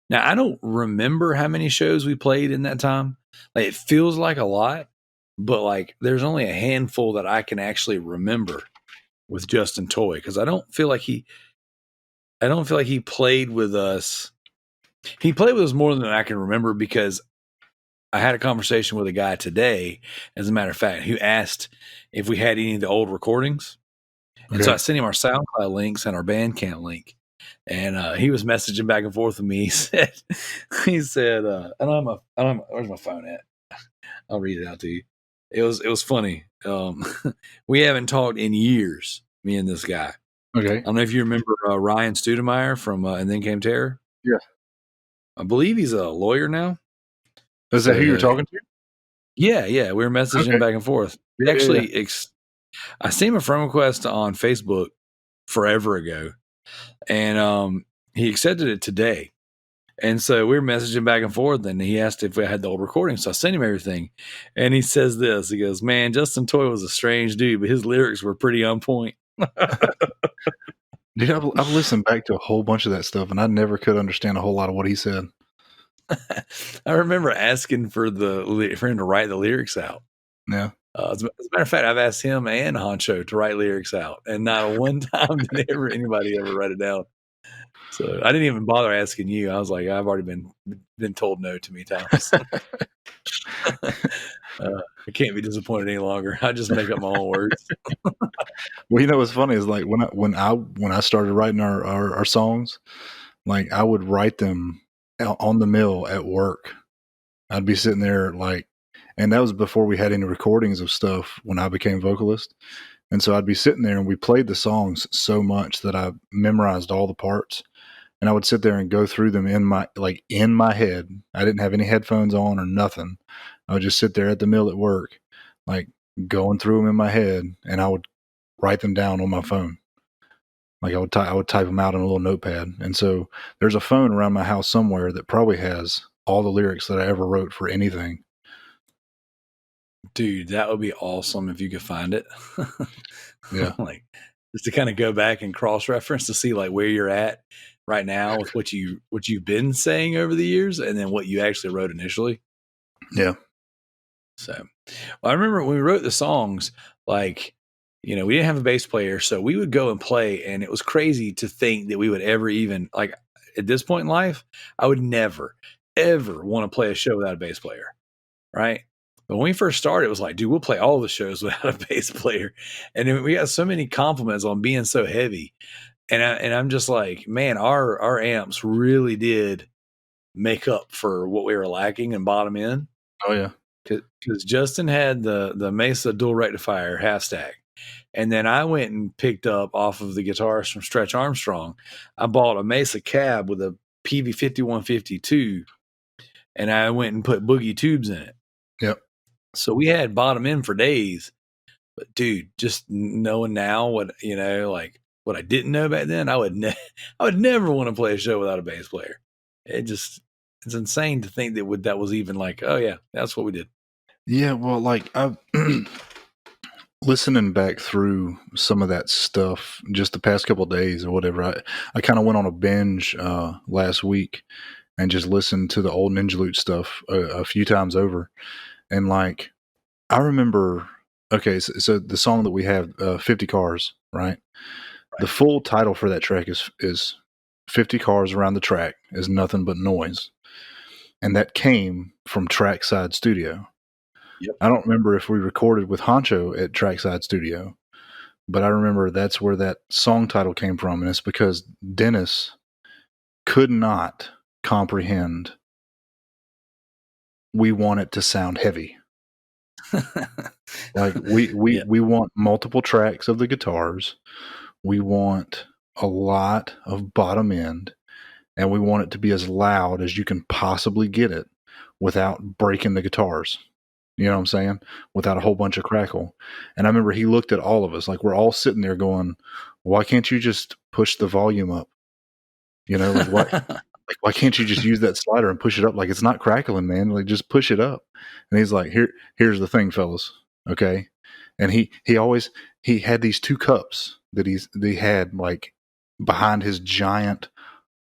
Now, I don't remember how many shows we played in that time. Like, it feels like a lot, but like there's only a handful that I can actually remember with Justin Toy, because I don't feel like he played with us. He played with us more than I can remember, because I had a conversation with a guy today, as a matter of fact, who asked if we had any of the old recordings. And so I sent him our SoundCloud links and our Bandcamp link. And he was messaging back and forth with me. He said, where's my phone at? I'll read it out to you. It was funny. We haven't talked in years, me and this guy. Okay. I don't know if you remember Ryan Studemeyer from And Then Came Terror. Yeah. I believe he's a lawyer now. Is that who you're talking to? Yeah. We were messaging back and forth. Actually, I sent him a friend request on Facebook forever ago, and he accepted it today. And so we were messaging back and forth, and he asked if we had the old recording. So I sent him everything, and he says this. He goes, "Man, Justin Toy was a strange dude, but his lyrics were pretty on point." Dude, I've listened back to a whole bunch of that stuff, and I never could understand a whole lot of what he said. I remember asking for him to write the lyrics out. Yeah. As a matter of fact, I've asked him and Honcho to write lyrics out, and not one time did anybody ever write it down. So I didn't even bother asking you. I was like, I've already been told no too many times. I can't be disappointed any longer. I just make up my own words. Well, you know what's funny is like when I started writing our songs, like I would write them on the mill at work. I'd be sitting there like, and that was before we had any recordings of stuff when I became vocalist. And so I'd be sitting there and we played the songs so much that I memorized all the parts, and I would sit there and go through them in my head. I didn't have any headphones on or nothing. I would just sit there at the mill at work, like going through them in my head, and I would write them down on my phone. Like I would type them out on a little notepad. And so there's a phone around my house somewhere that probably has all the lyrics that I ever wrote for anything. Dude, that would be awesome if you could find it. Yeah. Like, just to kind of go back and cross-reference to see like where you're at right now with what you've been saying over the years, and then what you actually wrote initially. Yeah. So, well, I remember when we wrote the songs, like, we didn't have a bass player, so we would go and play, and it was crazy to think that we would ever even, like, at this point in life, I would never, ever want to play a show without a bass player, right? But when we first started, it was like, dude, we'll play all the shows without a bass player. And then we got so many compliments on being so heavy. And I'm just like, man, our amps really did make up for what we were lacking and bottom end. Oh, yeah. Because Justin had the Mesa dual rectifier half stack. And then I went and picked up off of the guitarist from Stretch Armstrong. I bought a Mesa cab with a PV 5152, and I went and put boogie tubes in it. Yep. So we had bottom end for days. But dude, just knowing now what what I didn't know back then, I would never want to play a show without a bass player. It's insane to think that was even like, oh yeah, that's what we did. Yeah, well, like I've listening back through some of that stuff just the past couple of days or whatever. I kind of went on a binge last week and just listened to the old Ninjaloot stuff a few times over. And like, I remember, okay, so the song that we have, 50 Cars, right? The full title for that track is 50 Cars Around the Track is Nothing But Noise. And that came from Trackside Studio. Yep. I don't remember if we recorded with Honcho at Trackside Studio, but I remember that's where that song title came from. And it's because Dennis could not comprehend we want it to sound heavy. Like we want multiple tracks of the guitars. We want a lot of bottom end, and we want it to be as loud as you can possibly get it without breaking the guitars. You know what I'm saying? Without a whole bunch of crackle. And I remember he looked at all of us like we're all sitting there going, "Why can't you just push the volume up? You know, like what? Like why can't you just use that slider and push it up? Like it's not crackling, man. Like just push it up." And he's like, Here's the thing, fellas. Okay." And he had these two cups that he had like behind his giant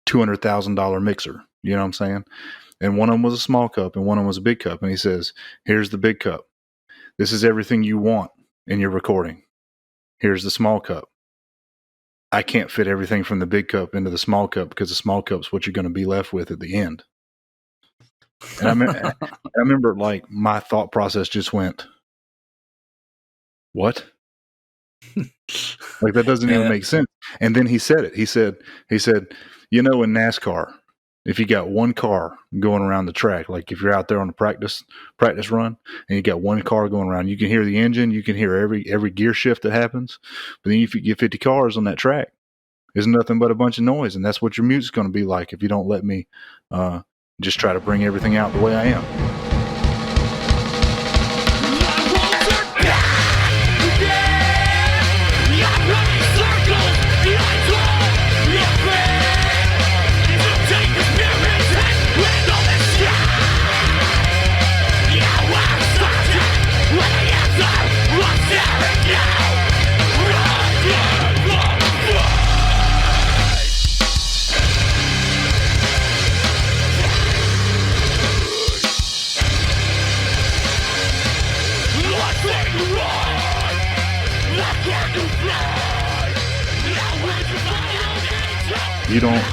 $200,000 mixer. You know what I'm saying? And one of them was a small cup and one of them was a big cup. And he says, "Here's the big cup. This is everything you want in your recording. Here's the small cup. I can't fit everything from the big cup into the small cup because the small cup's what you're going to be left with at the end." And I remember like my thought process just went, "What? Like that doesn't even make sense." And then he said it. He said, "You know, in NASCAR, if you got one car going around the track, like if you're out there on a practice run and you got one car going around, you can hear the engine, you can hear every gear shift that happens. But then if you get 50 cars on that track, there's nothing but a bunch of noise, and that's what your music's going to be like if you don't let me just try to bring everything out the way I am."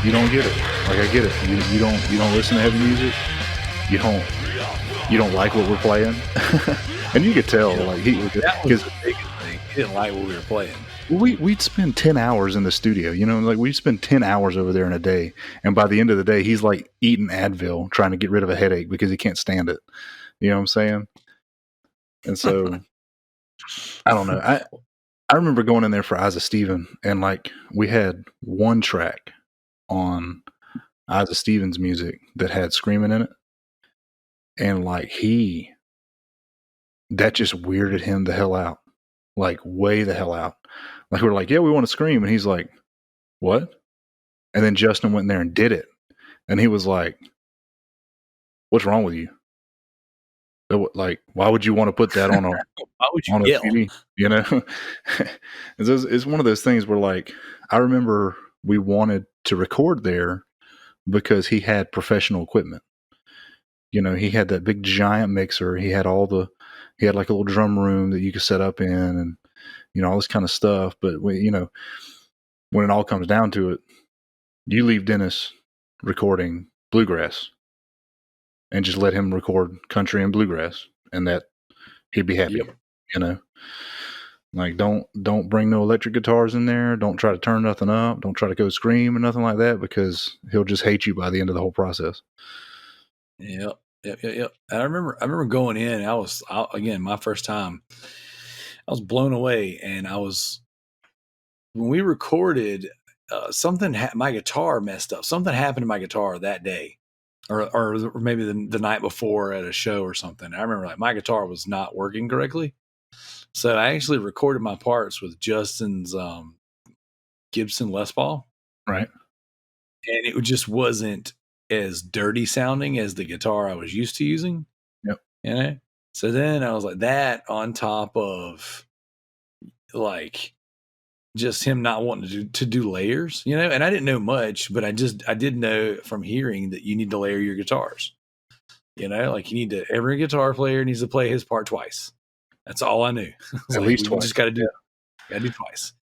You don't get it. Like I get it. You don't listen to heavy music. You don't like what we're playing. And you could tell like that was the biggest thing. He didn't like what we were playing. We'd spend 10 hours in the studio, you know, like we'd spend 10 hours over there in a day. And by the end of the day, he's like eating Advil, trying to get rid of a headache because he can't stand it. You know what I'm saying? And so I don't know. I remember going in there for Eyes of Steven, and like we had one track on Eyes of Steven's music that had screaming in it. And like that just weirded him the hell out. Like way the hell out. Like we're like, "Yeah, we want to scream." And he's like, "What?" And then Justin went in there and did it. And he was like, "What's wrong with you? Like, why would you want to put that on a Why would you on a yell? CD?" You know? It's one of those things where like I remember we wanted to record there because he had professional equipment. You know, he had that big giant mixer. He had he had like a little drum room that you could set up in, and you know all this kind of stuff. But you know, when it all comes down to it, you leave Dennis recording bluegrass and just let him record country and bluegrass, and that he'd be happy. Yep. You know, like don't bring no electric guitars in there. Don't try to turn nothing up. Don't try to go scream or nothing like that because he'll just hate you by the end of the whole process. Yep. And I remember going in. Again, my first time. I was blown away, and when we recorded, my guitar messed up. Something happened to my guitar that day, or maybe the night before at a show or something. I remember like my guitar was not working correctly, so I actually recorded my parts with Justin's Gibson Les Paul, Right. and it just wasn't as dirty sounding as the guitar I was used to using. Yep. You know. So then I was like that on top of like just him not wanting to do layers, you know, and I didn't know much, but I did know from hearing that you need to layer your guitars, you know, like every guitar player needs to play his part twice. That's all I knew. At least twice. You just got to do twice.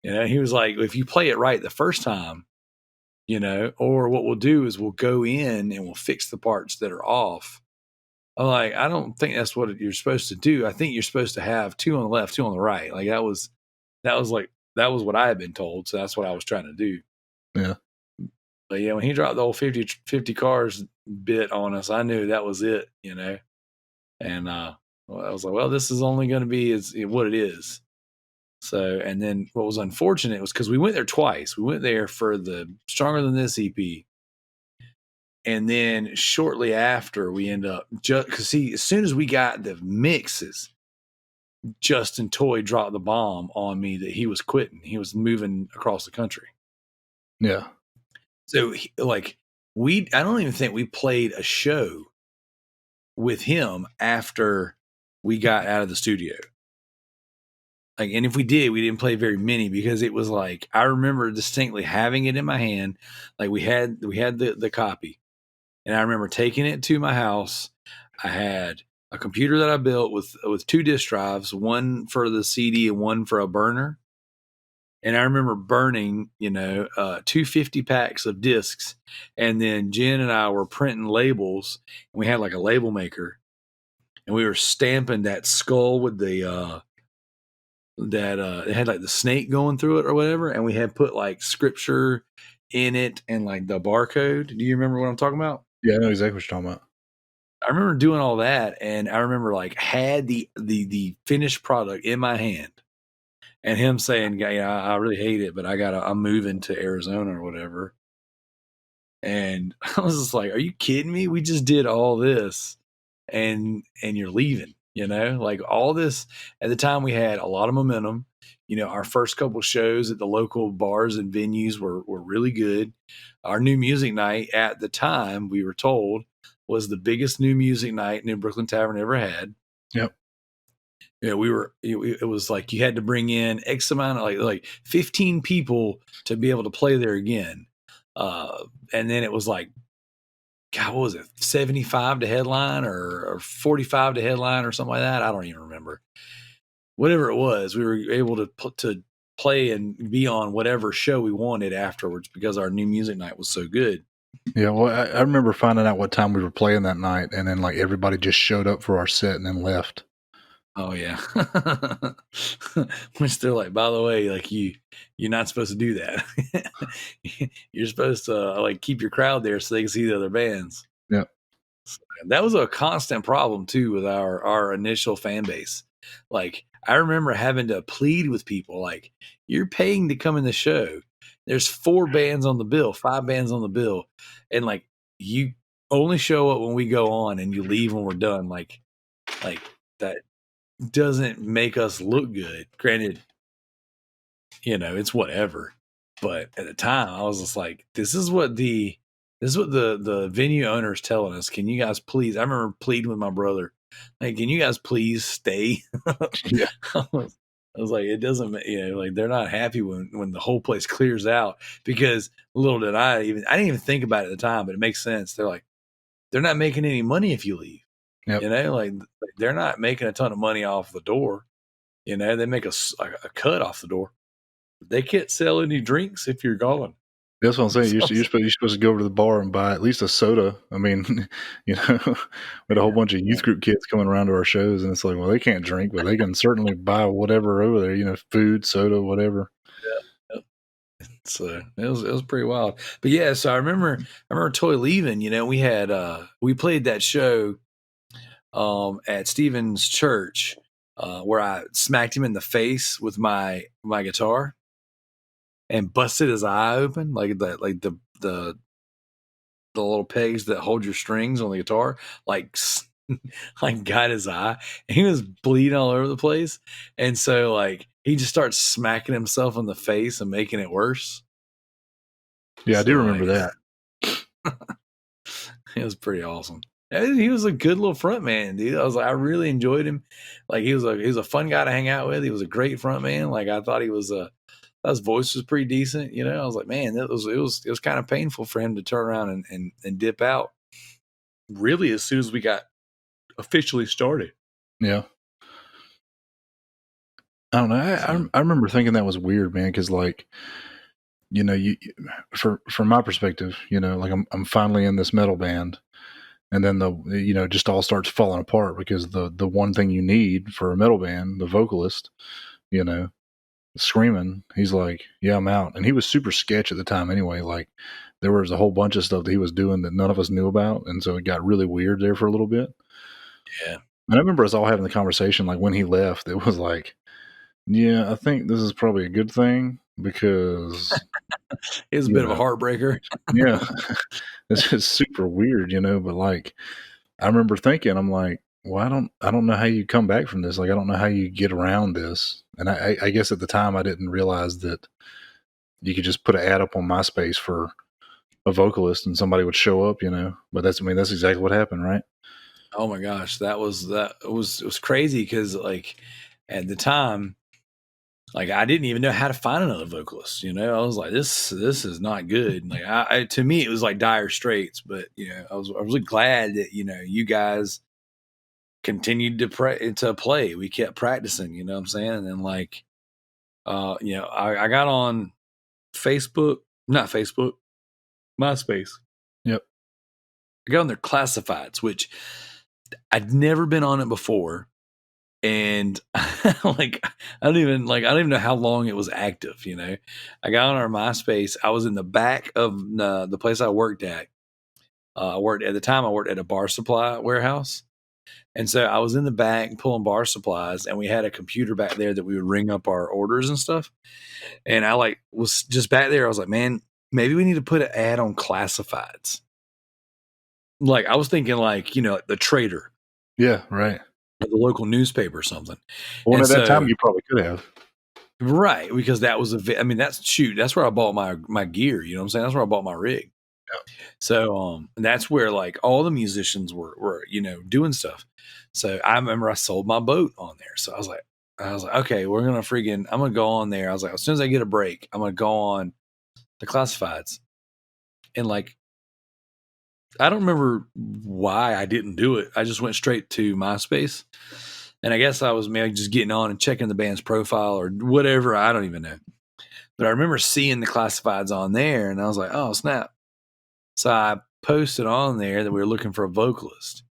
You know, he was like, if you play it right the first time, you know, or what we'll do is we'll go in and we'll fix the parts that are off. I'm like, I don't think that's what you're supposed to do. I think you're supposed to have two on the left, two on the right. Like that was what I had been told. So that's what I was trying to do. Yeah. But yeah, when he dropped the whole 50 cars bit on us, I knew that was it, you know? And, I was like, well, this is only going to be what it is. So, and then what was unfortunate was because we went there twice. We went there for the Stronger Than This EP. And then shortly after, we end up just because as soon as we got the mixes, Justin Toy dropped the bomb on me that he was quitting. He was moving across the country. Yeah. So I don't even think we played a show with him after we got out of the studio. Like, and if we did, we didn't play very many because it was like, I remember distinctly having it in my hand. Like we had the copy, and I remember taking it to my house. I had a computer that I built with 2 disk drives, one for the CD and one for a burner. And I remember burning, 250 packs of discs. And then Jen and I were printing labels, and we had like a label maker, and we were stamping that skull with the, it had like the snake going through it or whatever. And we had put like scripture in it and like the barcode. Do you remember what I'm talking about? Yeah, I know exactly what you're talking about. I remember doing all that, and I remember like had the finished product in my hand. And him saying, "Yeah, I really hate it, but I'm moving to Arizona or whatever." And I was just like, "Are you kidding me? We just did all this, and you're leaving." Like all this. At the time, we had a lot of momentum. Our first couple shows at the local bars and venues were really good. Our new music night at the time, we were told, was the biggest new music night New Brooklyn Tavern ever had. Yep. It was like you had to bring in X amount of like 15 people to be able to play there again. And then it was like, God, what was it? 75 to headline or 45 to headline or something like that. I don't even remember. Whatever it was, we were able to play and be on whatever show we wanted afterwards because our new music night was so good. Yeah, well, I remember finding out what time we were playing that night, and then like everybody just showed up for our set and then left. Oh yeah. Which they're like, by the way, like you're not supposed to do that. You're supposed to like keep your crowd there so they can see the other bands. Yeah. So, that was a constant problem too with our initial fan base. Like I remember having to plead with people like, you're paying to come in the show. There's 4 bands on the bill, 5 bands on the bill. And like you only show up when we go on and you leave when we're done. Like that doesn't make us look good. Granted, it's whatever. But at the time, I was just like, this is what the venue owner is telling us. Can you guys please? I remember pleading with my brother, like, can you guys please stay? Yeah. I was like, it doesn't, like they're not happy when the whole place clears out because little did I didn't even think about it at the time, but it makes sense. They're like, they're not making any money if you leave. Yep. Like they're not making a ton of money off the door. They make a cut off the door. They can't sell any drinks if you're gone. That's what I'm saying. You're supposed to go over to the bar and buy at least a soda. I mean, we had a whole bunch of youth group kids coming around to our shows, and it's like, well, they can't drink, but they can certainly buy whatever over there. Food, soda, whatever. Yeah. So it was pretty wild. But yeah, so I remember Toy leaving. We had we played that show at Stephen's church where I smacked him in the face with my guitar and busted his eye open, like the little pegs that hold your strings on the guitar, like got his eye, and he was bleeding all over the place. And so like he just starts smacking himself in the face and making it worse. Yeah, I do remember that. It was pretty awesome. He was a good little front man, dude. I really enjoyed him. Like he was a fun guy to hang out with. He was a great front man. Like I thought his voice was pretty decent. I was like, man, it was kind of painful for him to turn around and dip out. Really, as soon as we got officially started. Yeah. I don't know. I remember thinking that was weird, man, because like, from my perspective, like I'm finally in this metal band. And then just all starts falling apart because the one thing you need for a metal band, the vocalist, screaming, he's like, yeah, I'm out. And he was super sketch at the time anyway. Like there was a whole bunch of stuff that he was doing that none of us knew about. And so it got really weird there for a little bit. Yeah. And I remember us all having the conversation, like when he left, it was like, yeah, I think this is probably a good thing. because It was a you bit of a know, heartbreaker. yeah, this is super weird, but like I remember thinking, I'm like, well, I don't know how you come back from this. Like, I don't know how you get around this. And I guess at the time I didn't realize that you could just put an ad up on MySpace for a vocalist and somebody would show up, But that's exactly what happened, right? Oh my gosh, it was crazy because like at the time, like I didn't even know how to find another vocalist. I was like, this is not good. Like to me, it was like dire straits. But I was really glad that you guys continued to play. We kept practicing. You know what I'm saying? And then like, I got on Facebook, not Facebook, MySpace. Yep. I got on their classifieds, which I'd never been on it before. And like I don't even know how long it was active. I got on our MySpace. I was in the back of the place I worked at. I worked at a bar supply warehouse, and so I was in the back pulling bar supplies, and we had a computer back there that we would ring up our orders and stuff. And I like was just back there. I was like, man, maybe we need to put an ad on classifieds. Like I was thinking, like the Trader, Yeah, right. or the local newspaper or something. Well, And at that so time you probably could have. right, because that was that's where I bought my gear, you know what I'm saying? That's where I bought my rig. Yeah. So and that's where like all the musicians were doing stuff. So I remember I sold my boat on there. So I was like, okay, I'm gonna go on there. I was like, as soon as I get a break, I'm gonna go on the classifieds. And like I don't remember why I didn't do it. I just went straight to MySpace. And I guess I was maybe just getting on and checking the band's profile or whatever. I don't even know. But I remember seeing the classifieds on there and I was like, oh, snap. So I posted on there that we were looking for a vocalist,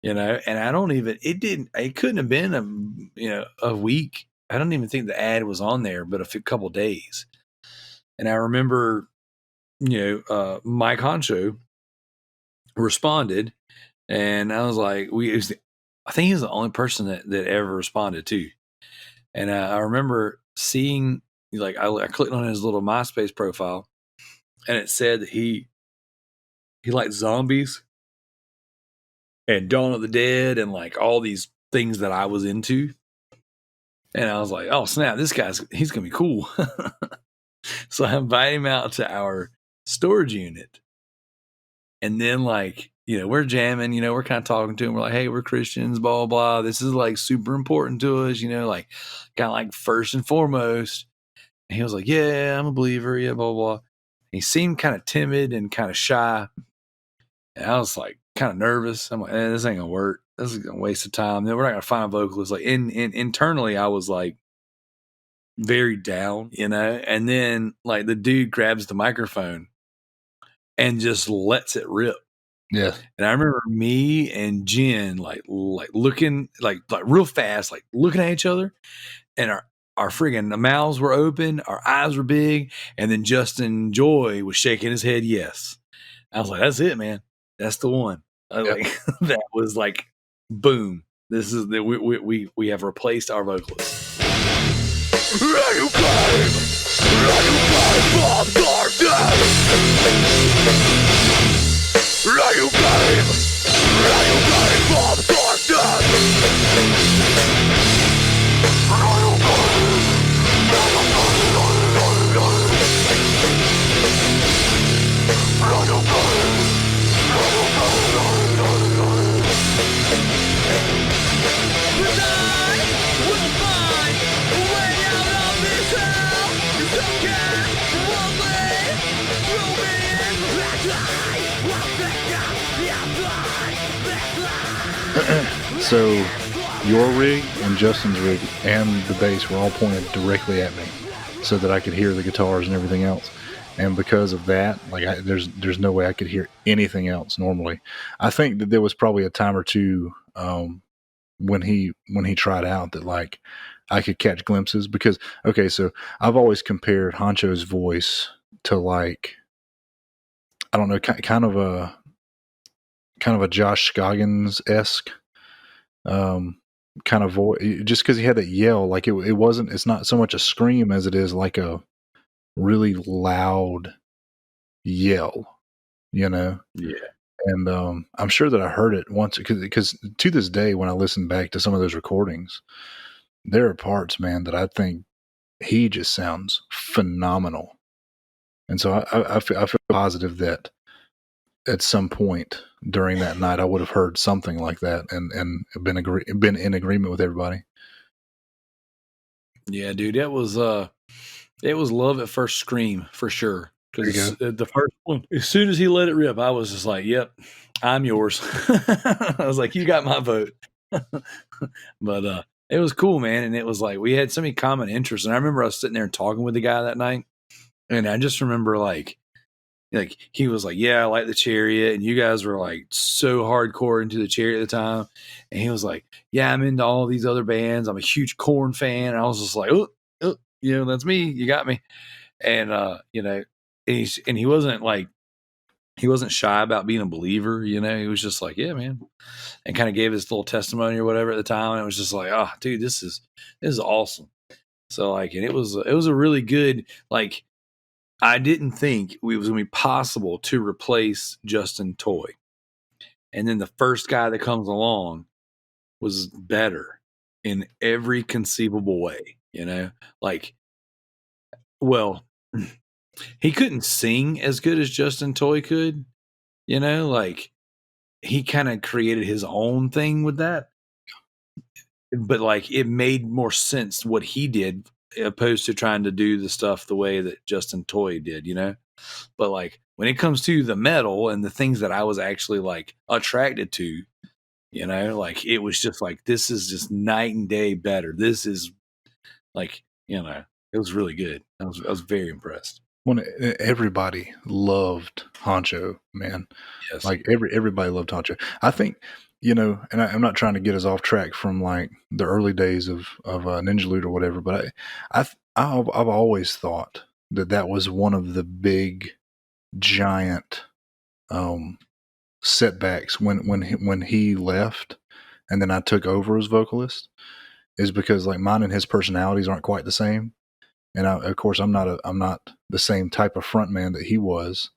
and it couldn't have been a week. I don't even think the ad was on there, but a couple days. And I remember, Mike Honcho responded, and I was like, I think he was the only person that ever responded to. And I remember seeing, like, I clicked on his little MySpace profile, and it said that he liked zombies and Dawn of the Dead and like all these things that I was into. And I was like, oh snap, he's gonna be cool. So I invite him out to our storage unit. And then like, we're jamming, we're kind of talking to him. We're like, hey, we're Christians, blah, blah, blah. This is like super important to us, like kind of like first and foremost. And he was like, yeah, I'm a believer. Yeah, blah, blah, blah. He seemed kind of timid and kind of shy. And I was like kind of nervous. I'm like, this ain't gonna work. This is gonna waste of time. Then we're not gonna find a vocalist. Like internally, I was like very down, And then like the dude grabs the microphone and just lets it rip. Yeah. And I remember me and Jen like looking like real fast, like looking at each other, and our friggin' mouths were open, our eyes were big, and then Justin Joy was shaking his head yes. I was like, that's it, man. That's the one. Like that was like, boom. This is we have replaced our vocalist. So your rig and Justin's rig and the bass were all pointed directly at me so that I could hear the guitars and everything else. And because of that, like there's no way I could hear anything else normally. I think that there was probably a time or two when he tried out that like I could catch glimpses because so I've always compared Honcho's voice to like, I don't know, kind of a Josh Scoggins-esque kind of voice, just because he had that yell. Like it's not so much a scream as it is like a really loud yell, Yeah. And I'm sure that I heard it once because to this day, when I listen back to some of those recordings, there are parts, man, that I think he just sounds phenomenal. And so I feel positive that at some point during that night, I would have heard something like that and been in agreement with everybody. Yeah, dude, it was love at first scream for sure. Because the first one, as soon as he let it rip, I was just like, "Yep, I'm yours." I was like, "You got my vote." But it was cool, man, and it was like we had so many common interests. And I remember I was sitting there and talking with the guy that night, and I just remember like he was like, "Yeah, I like the Chariot," and you guys were like so hardcore into the Chariot at the time, and he was like, "Yeah, I'm into all these other bands. I'm a huge Korn fan," and I was just like, "Oh, that's me. You got me." And and he wasn't shy about being a believer. He was just like, "Yeah, man," and kind of gave his little testimony or whatever at the time, and it was just like, "Oh, dude, this is awesome." So like, and it was a really good like. I didn't think it was going to be possible to replace Justin Toy. And then the first guy that comes along was better in every conceivable way, Like, well, he couldn't sing as good as Justin Toy could, Like, he kind of created his own thing with that. But, like, it made more sense what he did opposed to trying to do the stuff the way that Justin Toy did, But like when it comes to the metal and the things that I was actually like attracted to, like it was just like this is just night and day better. This is like, it was really good. I was very impressed. When everybody loved Honcho, man, Yes. like everybody loved Honcho. I think, and I'm not trying to get us off track from like the early days of Ninjaloot or whatever, but I've always thought that was one of the big giant setbacks when he left, and then I took over as vocalist, is because like mine and his personalities aren't quite the same. And of course, I'm not the same type of frontman that he was.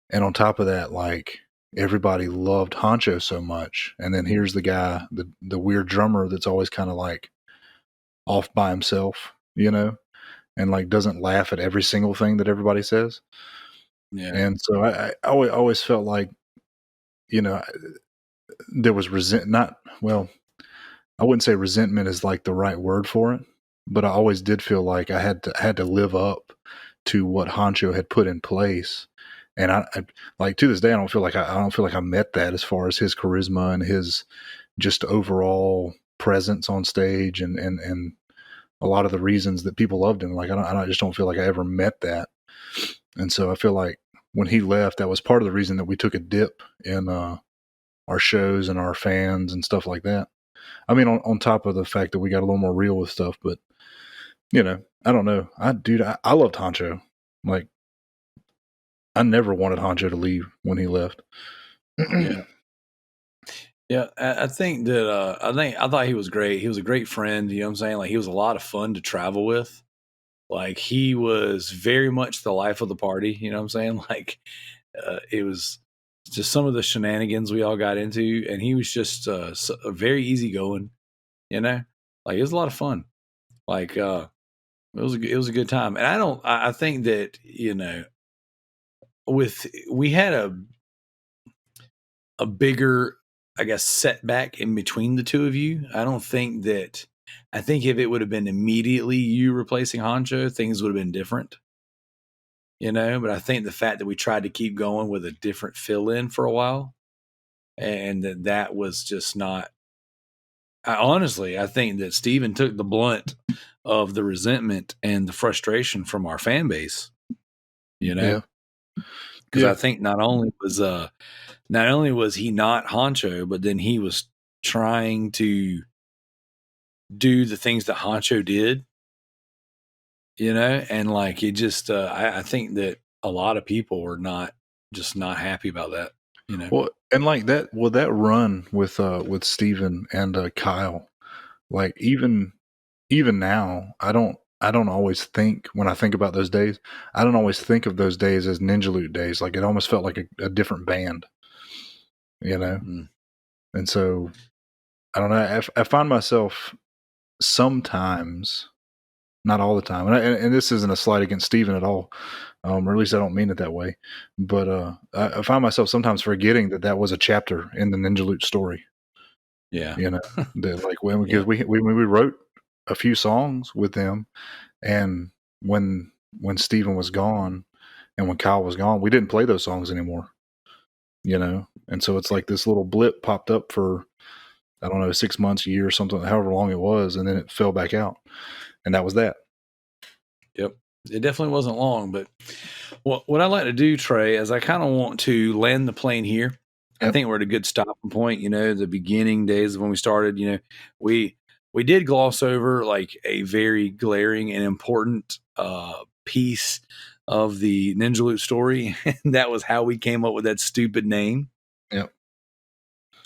And on top of that, like everybody loved Honcho so much, and then here's the guy, the weird drummer that's always kind of like off by himself, and like doesn't laugh at every single thing that everybody says. Yeah. And so I always felt like, there was I wouldn't say resentment is like the right word for it, but I always did feel like I had to live up to what Honcho had put in place. And I like to this day, I don't feel like I met that as far as his charisma and his just overall presence on stage and a lot of the reasons that people loved him. Like I just don't feel like I ever met that. And so I feel like when he left, that was part of the reason that we took a dip in our shows and our fans and stuff like that. I mean, on top of the fact that we got a little more real with stuff, but I don't know. I loved Honcho. Like, I never wanted Honcho to leave when he left. Yeah. Yeah, I think that I thought he was great. He was a great friend. You know what I'm saying? Like he was a lot of fun to travel with. Like he was very much the life of the party. You know what I'm saying? Like it was just some of the shenanigans we all got into, and he was just very easygoing. Like it was a lot of fun. Like it was a good time, and I think that we had a bigger, I guess, setback in between the two of you. I think if it would have been immediately you replacing Honcho, things would have been different. But I think the fact that we tried to keep going with a different fill in for a while, and that was just not. I think that Steven took the blunt of the resentment and the frustration from our fan base. Yeah. Because I think not only was he not Honcho, but then he was trying to do the things that Honcho did, and like it just I think that a lot of people were not happy about that, Well, and like that run with Steven and Kyle, like even now, I I don't always think, when I think about those days, I don't always think of those days as Ninjaloot days. Like it almost felt like a different band, you know? Mm. And so I don't know. I find myself sometimes, not all the time, and this isn't a slight against Steven at all, or at least I don't mean it that way. But I find myself sometimes forgetting that was a chapter in the Ninjaloot story. Yeah. You know, that like when Yeah. because we wrote a few songs with them, and when Steven was gone and when Kyle was gone, we didn't play those songs anymore. You know, and so it's like this little blip popped up for, I don't know, 6 months, a year, or something, however long it was, and then it fell back out, and that was that. Yep. It definitely wasn't long, but what I like to do, Trey, is I kind of want to land the plane here. I Yep. think we're at a good stopping point. You know, the beginning days of when we started, you know, we did gloss over like a very glaring and important piece of the Ninjaloot story, and that was how we came up with that stupid name. Yep.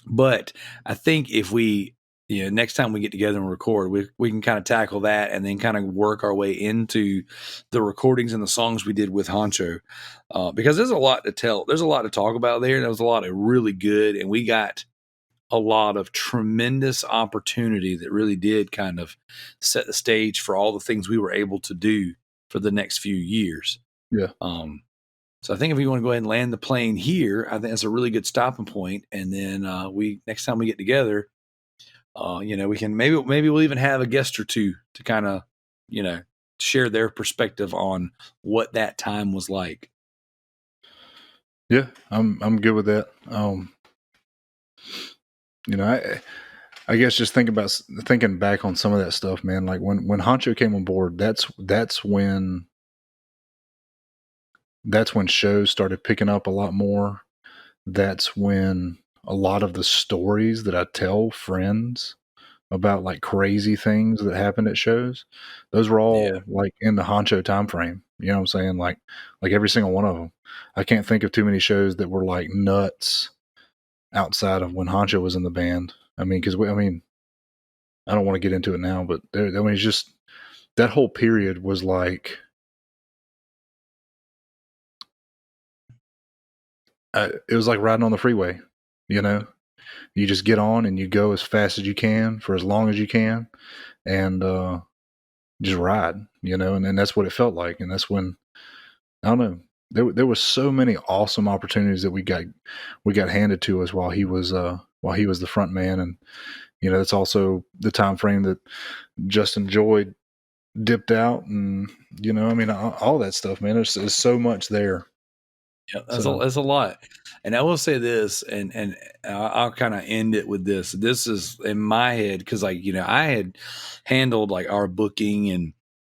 But I think if we, you know, next time we get together and record, we can kind of tackle that and then kind of work our way into the recordings and the songs we did with Honcho, because there's a lot to tell. There's a lot to talk about there. There was a lot of really good, and we got a lot of tremendous opportunity that really did kind of set the stage for all the things we were able to do for the next few years. Yeah. So I think if you want to go ahead and land the plane here, I think that's a really good stopping point. And then we next time we get together, you know, we can maybe we'll even have a guest or two to kind of, you know, share their perspective on what that time was like. Yeah, I'm good with that. You know, I guess just thinking back on some of that stuff, man. Like when Honcho came on board, that's when shows started picking up a lot more. That's when a lot of the stories that I tell friends about, like crazy things that happened at shows, those were all like in the Honcho time frame. You know what I'm saying? Like every single one of them. I can't think of too many shows that were like nuts outside of when Honcho was in the band. I mean, because I don't want to get into it now, but it's just that whole period was like, it was like riding on the freeway. You know, you just get on and you go as fast as you can for as long as you can, and just ride. You know, and then that's what it felt like, and that's when, I don't know. There was so many awesome opportunities that we got handed to us while he was the front man, and you know, that's also the time frame that Justin Joy dipped out, and you know, I mean, all that stuff, man. There's so much there. Yeah, that's a lot. And I will say this, and I'll kind of end it with this. This is in my head because, like, you know, I had handled like our booking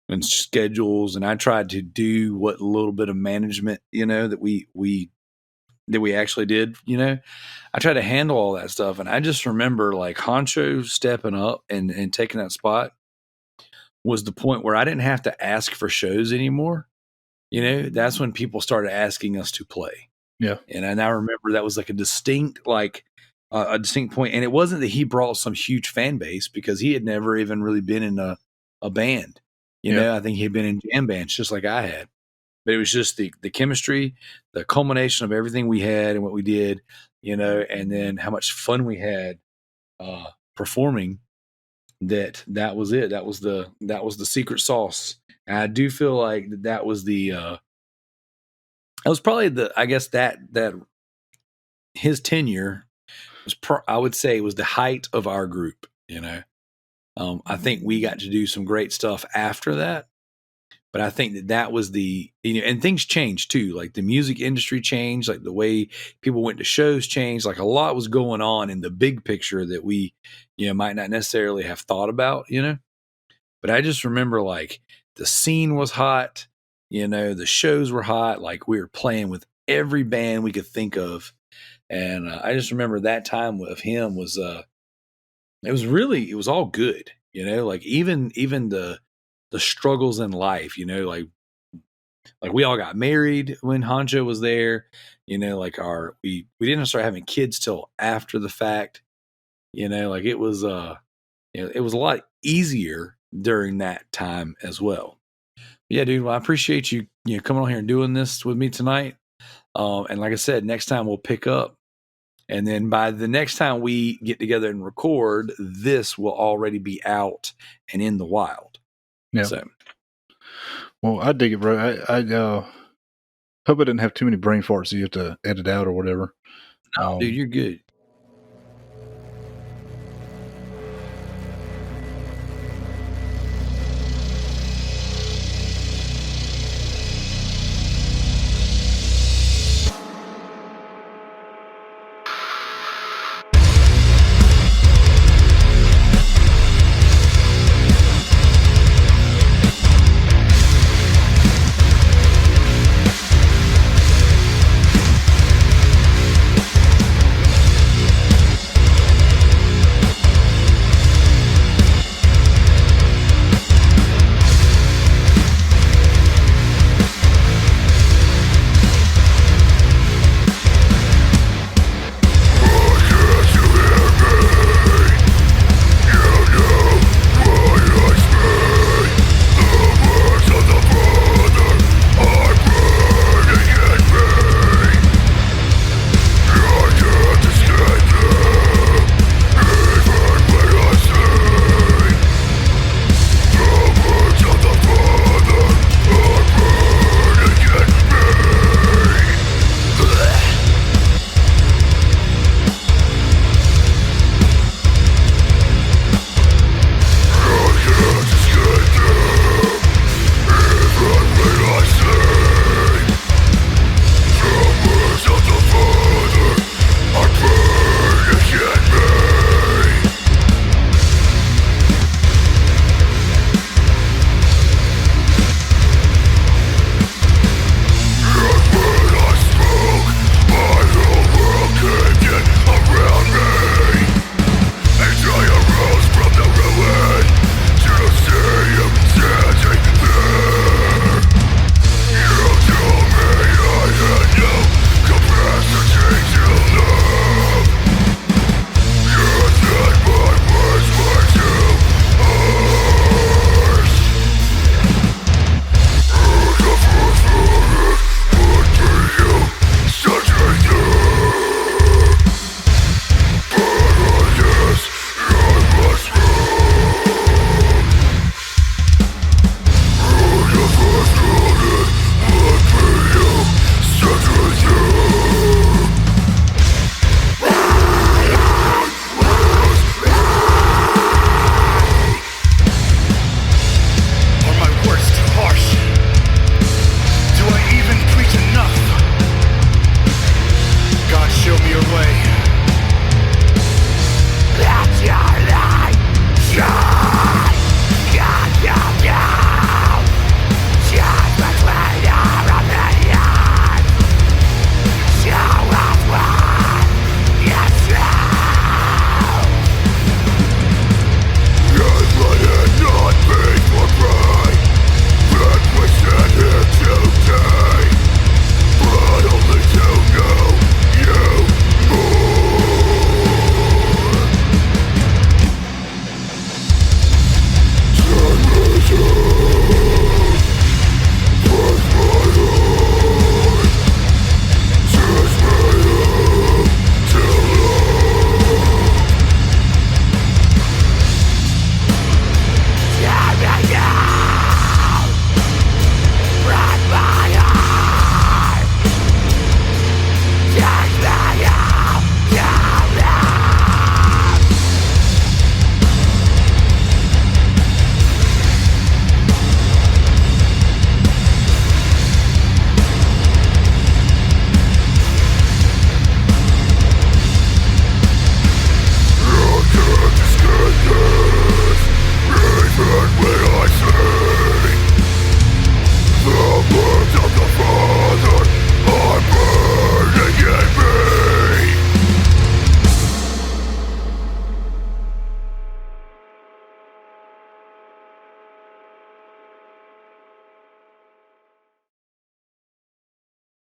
and schedules, and I tried to do what little bit of management, you know, that we actually did. You know, I tried to handle all that stuff, and I just remember like Honcho stepping up and taking that spot was the point where I didn't have to ask for shows anymore. You know, that's when people started asking us to play. Yeah. And I now remember that was like a distinct point. And it wasn't that he brought some huge fan base, because he had never even really been in a band. You know, I think he had been in jam bands just like I had. But it was just the chemistry, the culmination of everything we had and what we did, you know, and then how much fun we had performing. That was it. That was the secret sauce. And I do feel like that was that was probably I guess that his tenure was I would say was the height of our group. You know, I think we got to do some great stuff after that, but I think that was you know, and things changed too. Like the music industry changed, like the way people went to shows changed. Like a lot was going on in the big picture that we, you know, might not necessarily have thought about. You know. But I just remember like the scene was hot, you know, the shows were hot. Like we were playing with every band we could think of. And I just remember that time with him was, it was all good, you know, like even the struggles in life, you know, like we all got married when Honcho was there, you know, like we didn't start having kids till after the fact, you know, like it was, you know, it was a lot easier during that time as well. Yeah, dude. Well, I appreciate you coming on here and doing this with me tonight. And like I said, next time we'll pick up. And then by the next time we get together and record, this will already be out and in the wild. Yeah. So, well, I dig it, bro. I hope I didn't have too many brain farts that you have to edit out or whatever. dude, you're good.